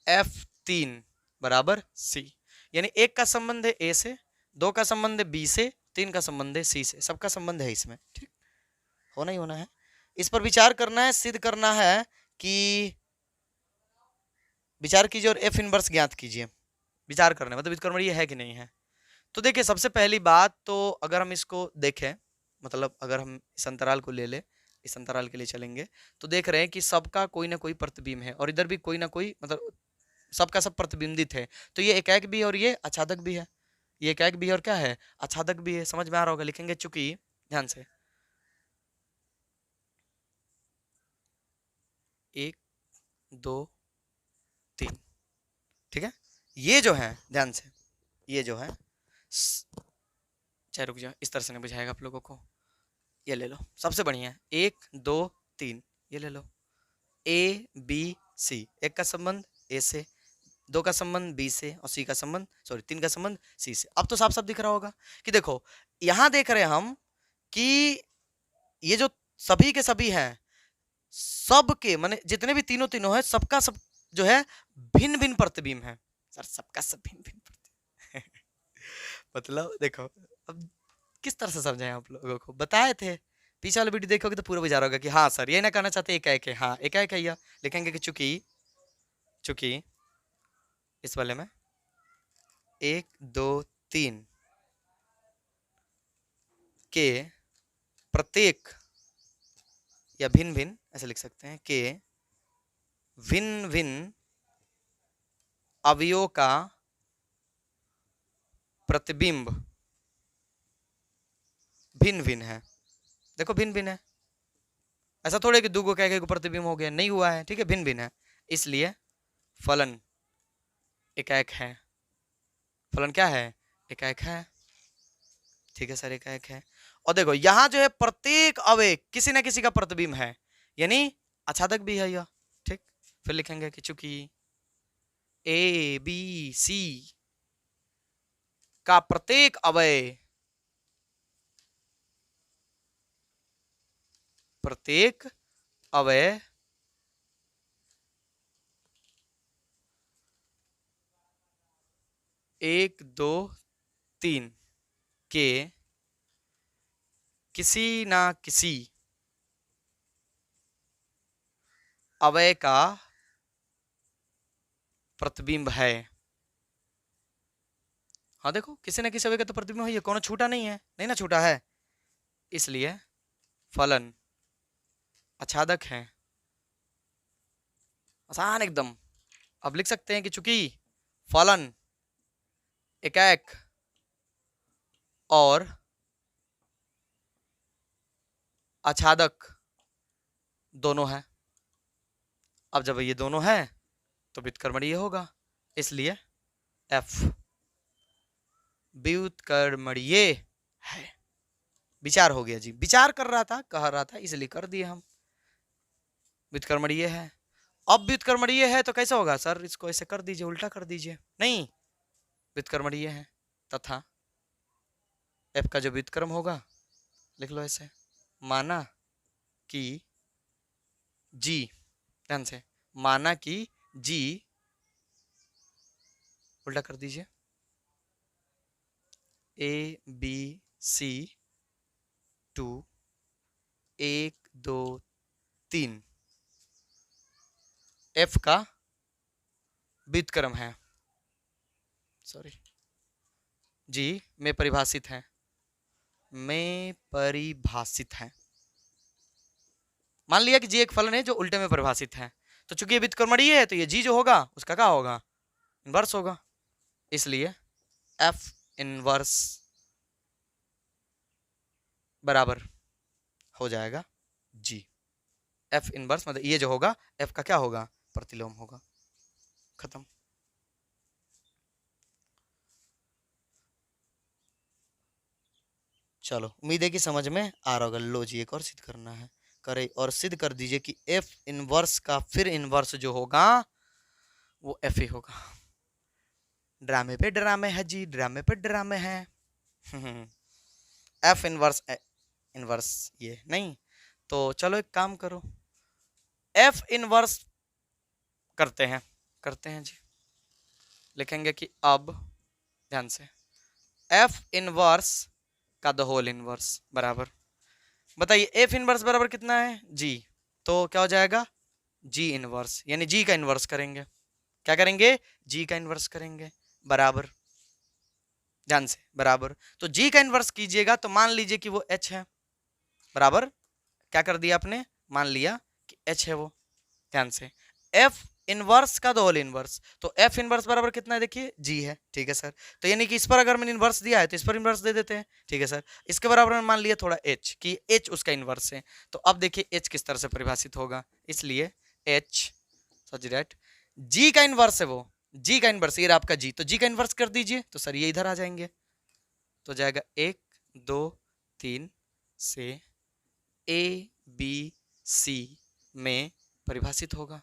एफ 3 बराबर सी। यानी 1 का संबंध है ए से, 2 का संबंध है बी से, 3 का संबंध है सी से, सबका संबंध है इसमें, ठीक, होना ही होना है। इस पर विचार करना है, सिद्ध करना है कि विचार कीजिए और एफ इनवर्स ज्ञात कीजिए। विचार करना मतलब व्युत्क्रमण ये है कि नहीं है। तो देखिए सबसे पहली बात तो अगर हम इसको देखें, मतलब अगर हम इस अंतराल को ले ले, इस अंतराल के लिए चलेंगे, तो देख रहे हैं कि सबका कोई ना कोई प्रतिबिंब है और इधर भी कोई ना कोई, मतलब सबका सब प्रतिबिंबित है। तो ये एकाएक भी है और ये आच्छादक भी है, ये एकाएक भी है और क्या है, आच्छादक भी है। समझ में आ रहा होगा, लिखेंगे चूंकि, ध्यान से, 1 2 3, ठीक है। ये जो है ध्यान से, ये जो है, चाहे रुक जाओ, इस तरह से नहीं बुझाएगा आप लोगों को, ये ले लो, सबसे बढ़िया 1 2 3, ये ले लो, ए बी सी, 1 का संबंध ए से, 2 का संबंध बी से और सी का संबंध, सॉरी 3 का संबंध सी से। अब तो साफ साफ दिख रहा होगा कि देखो यहां देख रहे हैं हम कि ये जो सभी के सभी हैं, सबके माने जितने भी तीनों तीनों है, सबका सब जो है भिन्न भिन्न प्रतिबिंब है। सर सबका सब भिन्न भिन्न प्रतिबिंब मतलब देखो अब किस तरह से समझाएं आप लोगों को, बताए थे पीछे वाला वीडियो देखोगे तो पूरा विचार होगा कि हाँ सर ये ना कहना चाहते एकाएक है, हाँ एकाएक है, या लिखेंगे कि चूंकि, चूंकि इस वाले में 1 2 3 के प्रत्येक, या भिन्न भिन्न ऐसे लिख सकते हैं, के भिन्न भिन्न अवयवों का प्रतिबिंब भिन्न भिन्न है। देखो भिन्न भिन्न है, ऐसा थोड़े कि दूगो कह के प्रतिबिंब हो गया, नहीं हुआ है, ठीक है, भिन्न भिन्न है, इसलिए फलन एकाएक है। फलन क्या है, एकाएक है, ठीक है सर एकाएक है। और देखो यहां जो है प्रत्येक अवयव किसी ना किसी का प्रतिबिंब है, यानी आच्छादक भी है यह, ठीक। फिर लिखेंगे कि चूंकि ए बी सी का प्रत्येक अवयव, प्रत्येक अवयव 1 2 3 के किसी ना किसी अवयव का प्रतिबिंब है। हाँ देखो किसी ना किसी अवयव का तो प्रतिबिंब है, ये कौन छूटा नहीं है, नहीं ना छूटा है, इसलिए फलन आच्छादक है। आसान एकदम। अब लिख सकते हैं कि चूंकि फलन एकाएक और आच्छादक दोनों है, अब जब ये दोनों है तो व्युत्क्रमणीय होगा, इसलिए एफ व्युत्क्रमणीय है। विचार हो गया जी, विचार कर रहा था, कह रहा था, इसलिए कर दिए हम, व्युत्क्रमणीय है। अब व्युत्क्रमणीय है तो कैसे होगा सर, इसको ऐसे कर दीजिए, उल्टा कर दीजिए, नहीं व्युत्क्रमणीय है तथा एफ का जो व्युत्क्रम होगा लिख लो ऐसे, माना कि जी, ध्यान से, माना कि जी उल्टा कर दीजिए, ABC 2 1 2 3 F का व्युत्क्रम है, सॉरी जी में परिभाषित है, में परिभाषित है। मान लिया कि जी एक फलन है जो उल्टे में परिभाषित है, तो चूंकि ये व्युत्क्रमणीय है तो ये जी जो होगा उसका क्या होगा, इनवर्स होगा, इसलिए F इनवर्स बराबर हो जाएगा जी। F इनवर्स मतलब ये जो होगा F का क्या होगा, प्रतिलोम होगा, खत्म। चलो उम्मीद है कि समझ में आ रहा होगा। लो जी एक और सिद्ध करना है, करे और सिद्ध कर दीजिए कि F इनवर्स का फिर इनवर्स जो होगा वो F ही होगा। ड्रामे पे ड्रामे है जी, ड्रामे पे ड्रामे है। F इनवर्स इनवर्स ये नहीं, तो चलो एक काम करो, F इनवर्स करते हैं जी। लिखेंगे कि अब ध्यान से F इनवर्स का द होल इनवर्स बराबर, बताइए F इनवर्स बराबर कितना है जी, तो क्या हो जाएगा जी इनवर्स, यानी जी का इनवर्स करेंगे, क्या करेंगे जी का इनवर्स करेंगे, बराबर, ध्यान से बराबर, तो जी का इनवर्स कीजिएगा तो मान लीजिए कि वो H है, बराबर क्या कर दिया आपने, मान लिया कि H है वो, ध्यान से F इनवर्स का दो होल इनवर्स, तो F इनवर्स बराबर कितना है देखिए जी है, ठीक है सर, तो यानी कि इस पर अगर मैंने इनवर्स दिया है तो इस पर इनवर्स दे देते हैं, ठीक है सर। इसके बराबर में मान लिया थोड़ा H कि H उसका इनवर्स है, तो अब देखिए H किस तरह से परिभाषित होगा, इसलिए H सच दैट G का इनवर्स है वो, G का इनवर्स ये आपका G, तो G का इनवर्स कर दीजिए तो सर ये इधर आ जाएंगे, तो जाएगा 1 2 3 से ABC में परिभाषित होगा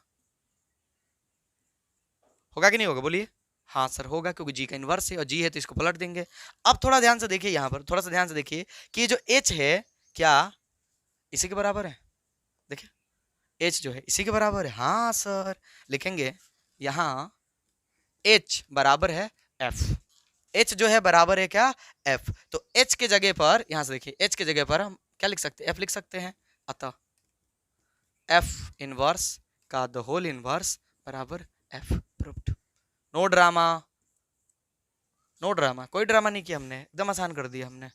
कि नहीं होगा बोलिए, हाँ सर होगा, क्योंकि जी का इनवर्स है और जी है तो इसको पलट देंगे। अब थोड़ा ध्यान से देखिए, यहाँ पर थोड़ा सा ध्यान से देखिए कि ये जो H है क्या इसी के बराबर है, देखिए H जो है इसी के बराबर है, हाँ सर लिखेंगे यहाँ H बराबर है F, H जो है बराबर है क्या F, तो H के जगह पर यहाँ से देखिए H के जगह पर हम क्या लिख सकते हैं, F लिख सकते हैं, अतः F इनवर्स का द होल इनवर्स बराबर F proved. No drama, no drama, कोई ड्रामा नहीं किया हमने, एकदम आसान कर दिया हमने।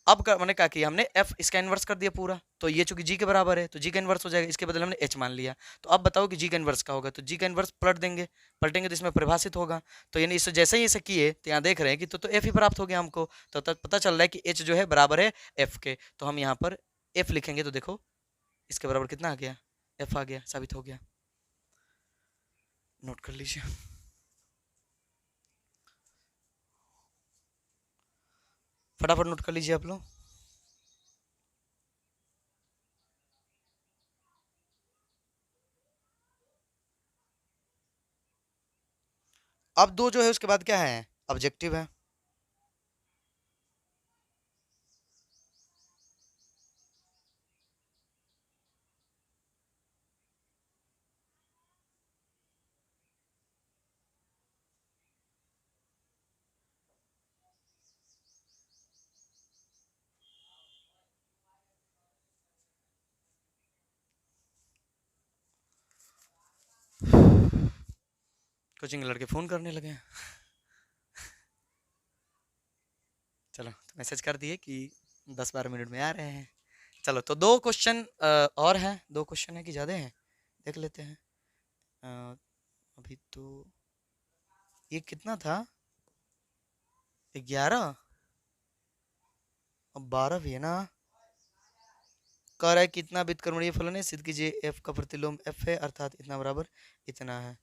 अब मैंने क्या किया, हमने F इसका इनवर्स कर दिया पूरा, तो ये चूंकि G के बराबर है तो G का इनवर्स हो जाएगा, इसके बदले हमने H मान लिया, तो अब बताओ कि G का इनवर्स का होगा, तो G का इनवर्स पलट देंगे, पलटेंगे तो इसमें परिभाषित होगा, तो यानी इससे जैसे ही इसे किए तो यहाँ देख रहे हैं कि तो F ही प्राप्त हो गया हमको, तो पता चल रहा है कि H जो है बराबर है F के, तो हम यहाँ पर F लिखेंगे तो देखो इसके बराबर कितना आ गया, F आ गया, साबित हो गया, नोट कर लीजिए। फटाफट नोट कर लीजिए आप लोग। अब दो जो है उसके बाद क्या है, ऑब्जेक्टिव है, कोचिंग लड़के फोन करने लगे हैं। चलो तो मैसेज कर दिए कि 10-12 मिनट में आ रहे हैं। चलो तो दो क्वेश्चन और हैं, दो क्वेश्चन है कि ज़्यादा हैं, देख लेते हैं। अभी तो ये कितना था, 11 अब 12 भी है ना, कह रहा है कितना व्युत्क्रमणीय फलन है, सिद्ध कीजिए F का प्रतिलोम F है अर्थात इतना बराबर इतना है।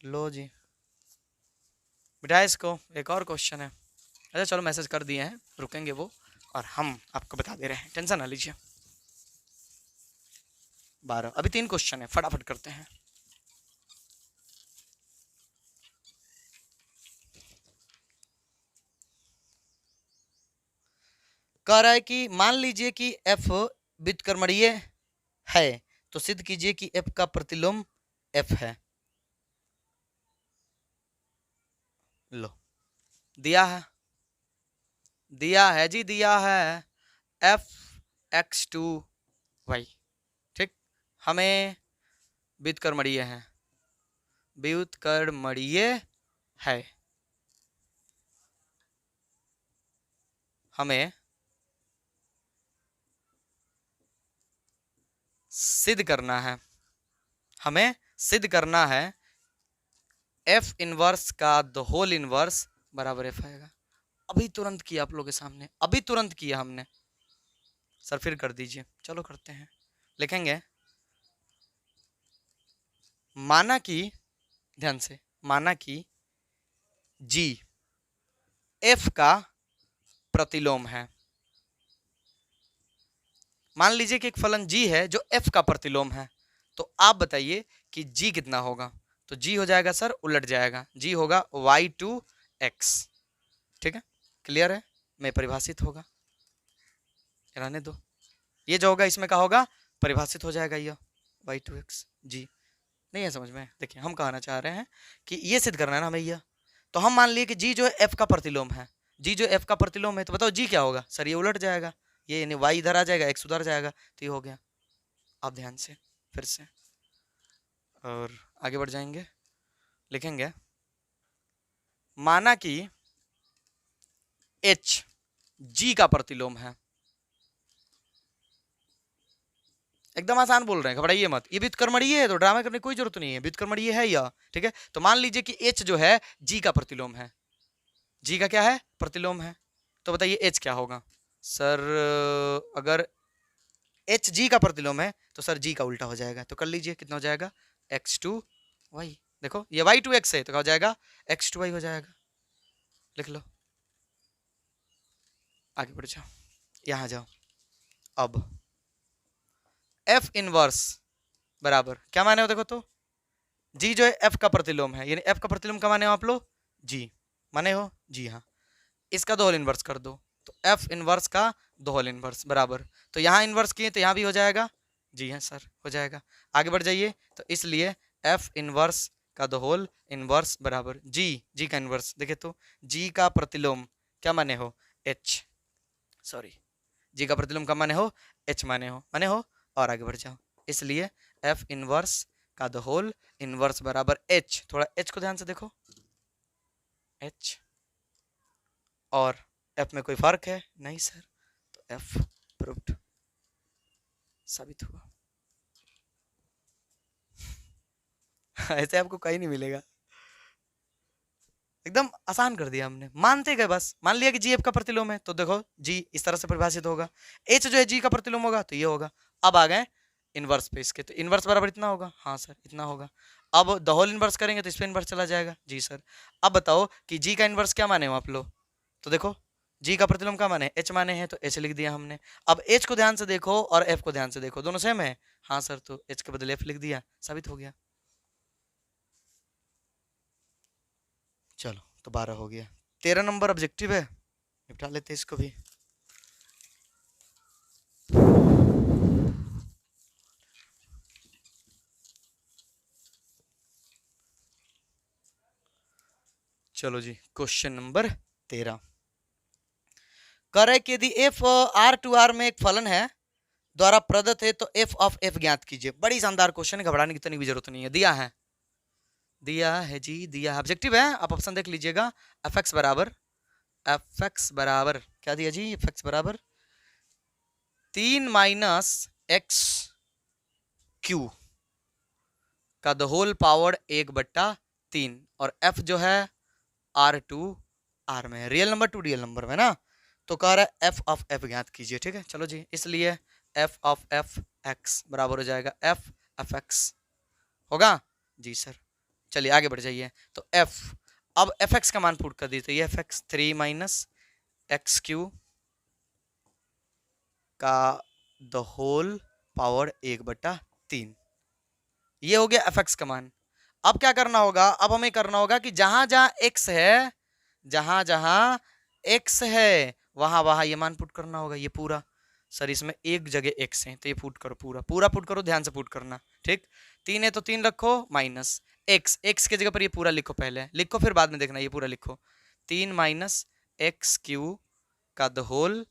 लो जी बिठाए इसको, एक और क्वेश्चन है। अच्छा चलो मैसेज कर दिए हैं, रुकेंगे वो और हम आपको बता दे रहे हैं, टेंशन ना लीजिए। 12 अभी 3 क्वेश्चन है, फटाफट करते हैं। कह रहा है कि मान लीजिए कि F व्युत्क्रमणीय है तो सिद्ध कीजिए कि F का प्रतिलोम F है। लो दिया है जी, दिया है एफ एक्स टू वाई। ठीक, हमें व्युत्क्रमणीय है, व्युत्क्रमणीय है, हमें सिद्ध करना है, हमें सिद्ध करना है एफ इनवर्स का द होल इनवर्स बराबर एफ आएगा। अभी तुरंत किया आप लोगों के सामने, अभी तुरंत किया हमने। सर फिर कर दीजिए, चलो करते हैं। लिखेंगे माना कि, ध्यान से, माना कि जी एफ का प्रतिलोम है। मान लीजिए कि एक फलन जी है जो एफ का प्रतिलोम है, तो आप बताइए कि जी कितना होगा। तो जी हो जाएगा सर उलट जाएगा, जी होगा y2x। ठीक है, क्लियर है, मैं परिभाषित होगा, रहने दो, ये जो होगा इसमें क्या होगा, परिभाषित हो जाएगा ये y2x। जी नहीं है समझ में? देखिए हम कहना चाह रहे हैं कि ये सिद्ध करना है ना हमें ये, तो हम मान लिए कि जी जो है एफ का प्रतिलोम है, जी जो एफ का प्रतिलोम है, तो बताओ जी क्या होगा सर, ये उलट जाएगा, ये यानी y इधर आ जाएगा, x उधर जाएगा, तो ये हो गया। आप ध्यान से फिर से और आगे बढ़ जाएंगे, लिखेंगे माना कि h g का प्रतिलोम है। एकदम आसान बोल रहे हैं, घबराइए मत, ये व्युत्क्रमणीय है तो ड्रामा करने की कोई जरूरत नहीं है, व्युत्क्रमणीय है यह। ठीक है, तो मान लीजिए कि h जो है g का प्रतिलोम है, g का क्या है, प्रतिलोम है, तो बताइए h क्या होगा सर। अगर h g का प्रतिलोम है तो सर g का उल्टा हो जाएगा, तो कर लीजिए कितना हो जाएगा, x2y। देखो ये y2x है तो क्या हो जाएगा, x2y हो जाएगा। लिख लो, आगे बढ़ जाओ, यहां जाओ। अब f इनवर्स बराबर क्या माने हो, देखो तो g जो है f का प्रतिलोम है, यानी f का प्रतिलोम का माने हो आप लोग, g माने हो, जी हाँ, इसका दो होल इनवर्स कर दो, तो f इनवर्स का दो होल इनवर्स बराबर, तो यहाँ इनवर्स किए तो यहाँ भी हो जाएगा, जी हाँ सर हो जाएगा। आगे बढ़ जाइए, तो इसलिए f इनवर्स का दो होल इनवर्स बराबर जी का इनवर्स, देखे तो g का प्रतिलोम क्या माने हो, h, सॉरी जी का प्रतिलोम का माने हो h माने हो, और आगे बढ़ जाओ, इसलिए f इनवर्स का द होल इनवर्स बराबर h। थोड़ा h को ध्यान से देखो, h और f में कोई फर्क है नहीं सर, तो f प्रूव्ड, साबित हुआ। ऐसे आपको कहीं नहीं मिलेगा, एकदम आसान कर दिया हमने, मानते गए बस, मान लिया कि जी एफ का प्रतिलोम है, तो देखो जी इस तरह से परिभाषित होगा, h जो है जी का प्रतिलोम होगा तो ये होगा। अब आ गए इनवर्स पे इसके, तो इनवर्स बराबर इतना होगा, हाँ सर इतना होगा। अब द होल इनवर्स करेंगे तो इस पे इनवर्स चला जाएगा, जी सर। अब बताओ कि जी का इनवर्स क्या माने हो आप लोग, तो देखो जी का प्रतिलोम क्या माने, h माने हैं, तो h लिख दिया हमने। अब h को ध्यान से देखो और f को ध्यान से देखो, दोनों सेम है, हाँ सर, तो h के बदले f लिख दिया, साबित हो गया। चलो तो 12 हो गया, 13 नंबर ऑब्जेक्टिव है, निपटा लेते इसको भी। चलो जी, क्वेश्चन नंबर 13 करे कि यदि एफ आर टू आर में एक फलन है द्वारा प्रदत्त है तो एफ ऑफ एफ ज्ञात कीजिए। बड़ी शानदार क्वेश्चन है, घबराने की इतनी भी जरूरत नहीं है, दिया है जी, दिया है, ऑब्जेक्टिव है, आप ऑप्शन देख लीजिएगा। एफ एक्स बराबर क्या दिया जी, एफ एक्स बराबर 3 माइनस एक्स क्यू का द होल पावर 1/3, और एफ जो है आर टू आर में, real number two real number में ना, तो कह रहा है एफ ऑफ एफ ज्ञात कीजिए। ठीक है, चलो जी, इसलिए एफ ऑफ एफ एक्स बराबर हो जाएगा एफ एफ एक्स होगा, जी सर। चलिए आगे बढ़ जाइए, तो एफ, अब एफ एक्स का मान पुट कर दीजिए, तो ये F x 3 minus x Q का द होल पावर 1/3, ये हो गया एफ एक्स का मान। अब क्या करना होगा, अब हमें करना होगा कि जहां जहां एक्स है, जहां जहां एक्स है वहां वहां ये मान पुट करना होगा, ये पूरा सर इसमें एक जगह एक्स है तो ये पुट करो, पूरा पुट करो, ध्यान से पुट करना। ठीक, 3 है तो 3 रखो माइनस एक्स के जगह पर ये पूरा लिखो, पहले लिखो फिर बाद में देखना, ये पूरा लिखो। 3 माइनस एक्स क्यू का द होल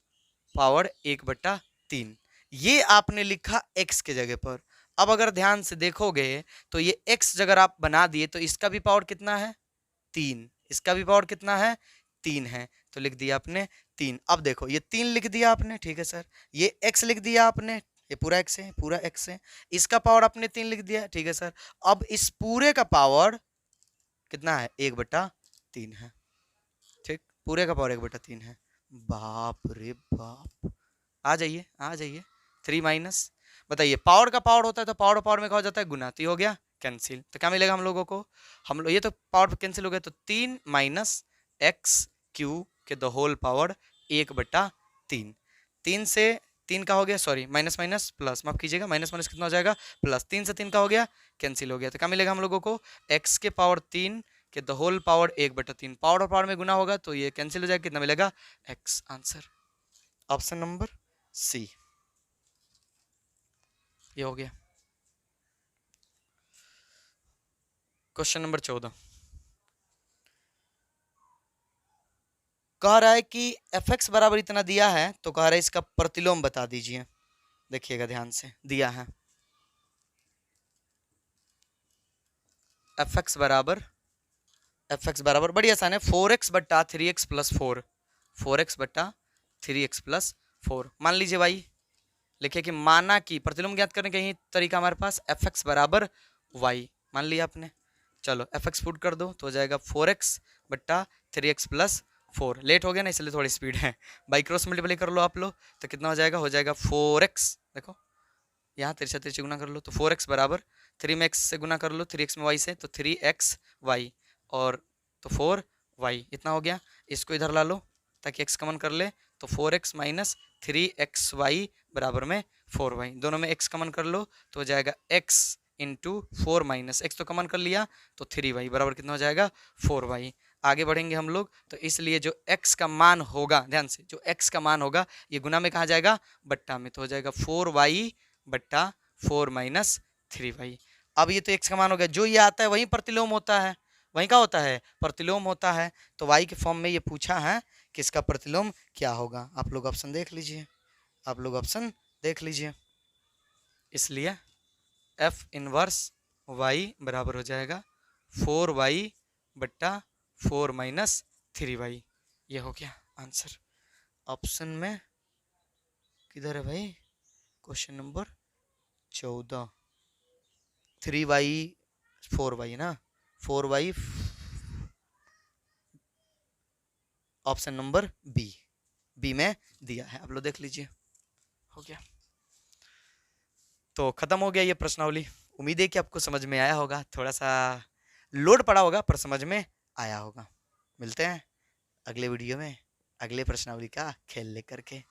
पावर 1/3, ये आपने लिखा x के जगह पर। अब अगर ध्यान से देखोगे तो ये x अगर आप बना दिए तो इसका भी पावर कितना है 3, इसका भी पावर कितना है 3 है, तो लिख दिया आपने 3। अब देखो ये 3 लिख दिया आपने, ठीक है सर, ये x लिख दिया आपने, ये पूरा x है, पूरा x है, इसका पावर आपने 3 लिख दिया, ठीक है सर। अब इस पूरे का पावर कितना है 1/3 है, ठीक, पूरे का पावर 1/3 है। बाप रे बाप, आ जाइए आ जाइए। 3 माइनस, बताइए पावर का पावर होता है तो पावर पावर में क्या हो जाता है गुना, तो हो गया कैंसिल, तो क्या मिलेगा हम लोगों को, हम लोग ये तो पावर कैंसिल हो गया, तो 3 माइनस एक्स क्यू के द होल पावर 1/3। 3 से 3 का हो गया, सॉरी माइनस माइनस प्लस, माफ कीजिएगा, माइनस माइनस कितना हो जाएगा प्लस, 3 से 3 का हो गया कैंसिल हो गया, तो क्या मिलेगा हम लोगों को x के पावर 3 के द होल पावर 1/3, पावर और पावर में गुना होगा तो ये कैंसिल हो जाएगा, कितना मिलेगा x। Answer option number C, ये हो गया। क्वेश्चन नंबर 14 कह रहा है कि fx बराबर इतना दिया है, तो कह रहा है इसका प्रतिलोम बता दीजिए। देखिएगा ध्यान से, दिया है fx बराबर बड़ी आसान है 4x/3x + 4, 4x/3x + 4। मान लीजिए भाई, लिखिए कि माना कि प्रतिलोम ज्ञात करने का यही तरीका हमारे पास, fx बराबर y मान लिया आपने, चलो fx पुट कर दो तो हो जाएगा 4x/3x + 4। लेट हो गया ना इसलिए थोड़ी स्पीड है, बाई क्रॉस मल्टीप्लाई कर लो आप लोग तो कितना हो जाएगा 4x, देखो यहाँ तिरछा तिरछी गुना कर लो तो 4x बराबर 3 में x से गुना कर लो, 3x में y से, तो 3xy और तो 4y, इतना हो गया। इसको इधर ला लो ताकि x कमन कर ले, तो 4x माइनस 3xy बराबर में 4y, दोनों में x कमन कर लो तो हो जाएगा x इंटू 4 माइनस x तो कमन कर लिया तो 3y बराबर कितना हो जाएगा 4y। आगे बढ़ेंगे हम लोग, तो इसलिए जो x का मान होगा, ध्यान से, जो x का मान होगा ये गुना में कहा जाएगा बट्टा में, तो हो जाएगा 4y/4 माइनस 3y। अब ये तो x का मान हो गया, जो ये आता है वही प्रतिलोम होता है, वहीं का होता है प्रतिलोम होता है, तो y के फॉर्म में ये पूछा है कि इसका प्रतिलोम क्या होगा। आप लोग ऑप्शन देख लीजिए, आप लोग ऑप्शन देख लीजिए, इसलिए f इनवर्स y बराबर हो जाएगा 4y/4 माइनस 3y, ये हो गया आंसर। ऑप्शन में किधर है भाई, क्वेश्चन नंबर 14, 3y 4y ना, 4y, ऑप्शन नंबर बी में दिया है, आप लोग देख लीजिए, हो गया। तो खत्म हो गया ये प्रश्नावली, उम्मीद है कि आपको समझ में आया होगा, थोड़ा सा लोड पड़ा होगा पर समझ में आया होगा। मिलते हैं अगले वीडियो में अगले प्रश्नावली का खेल लेकर के।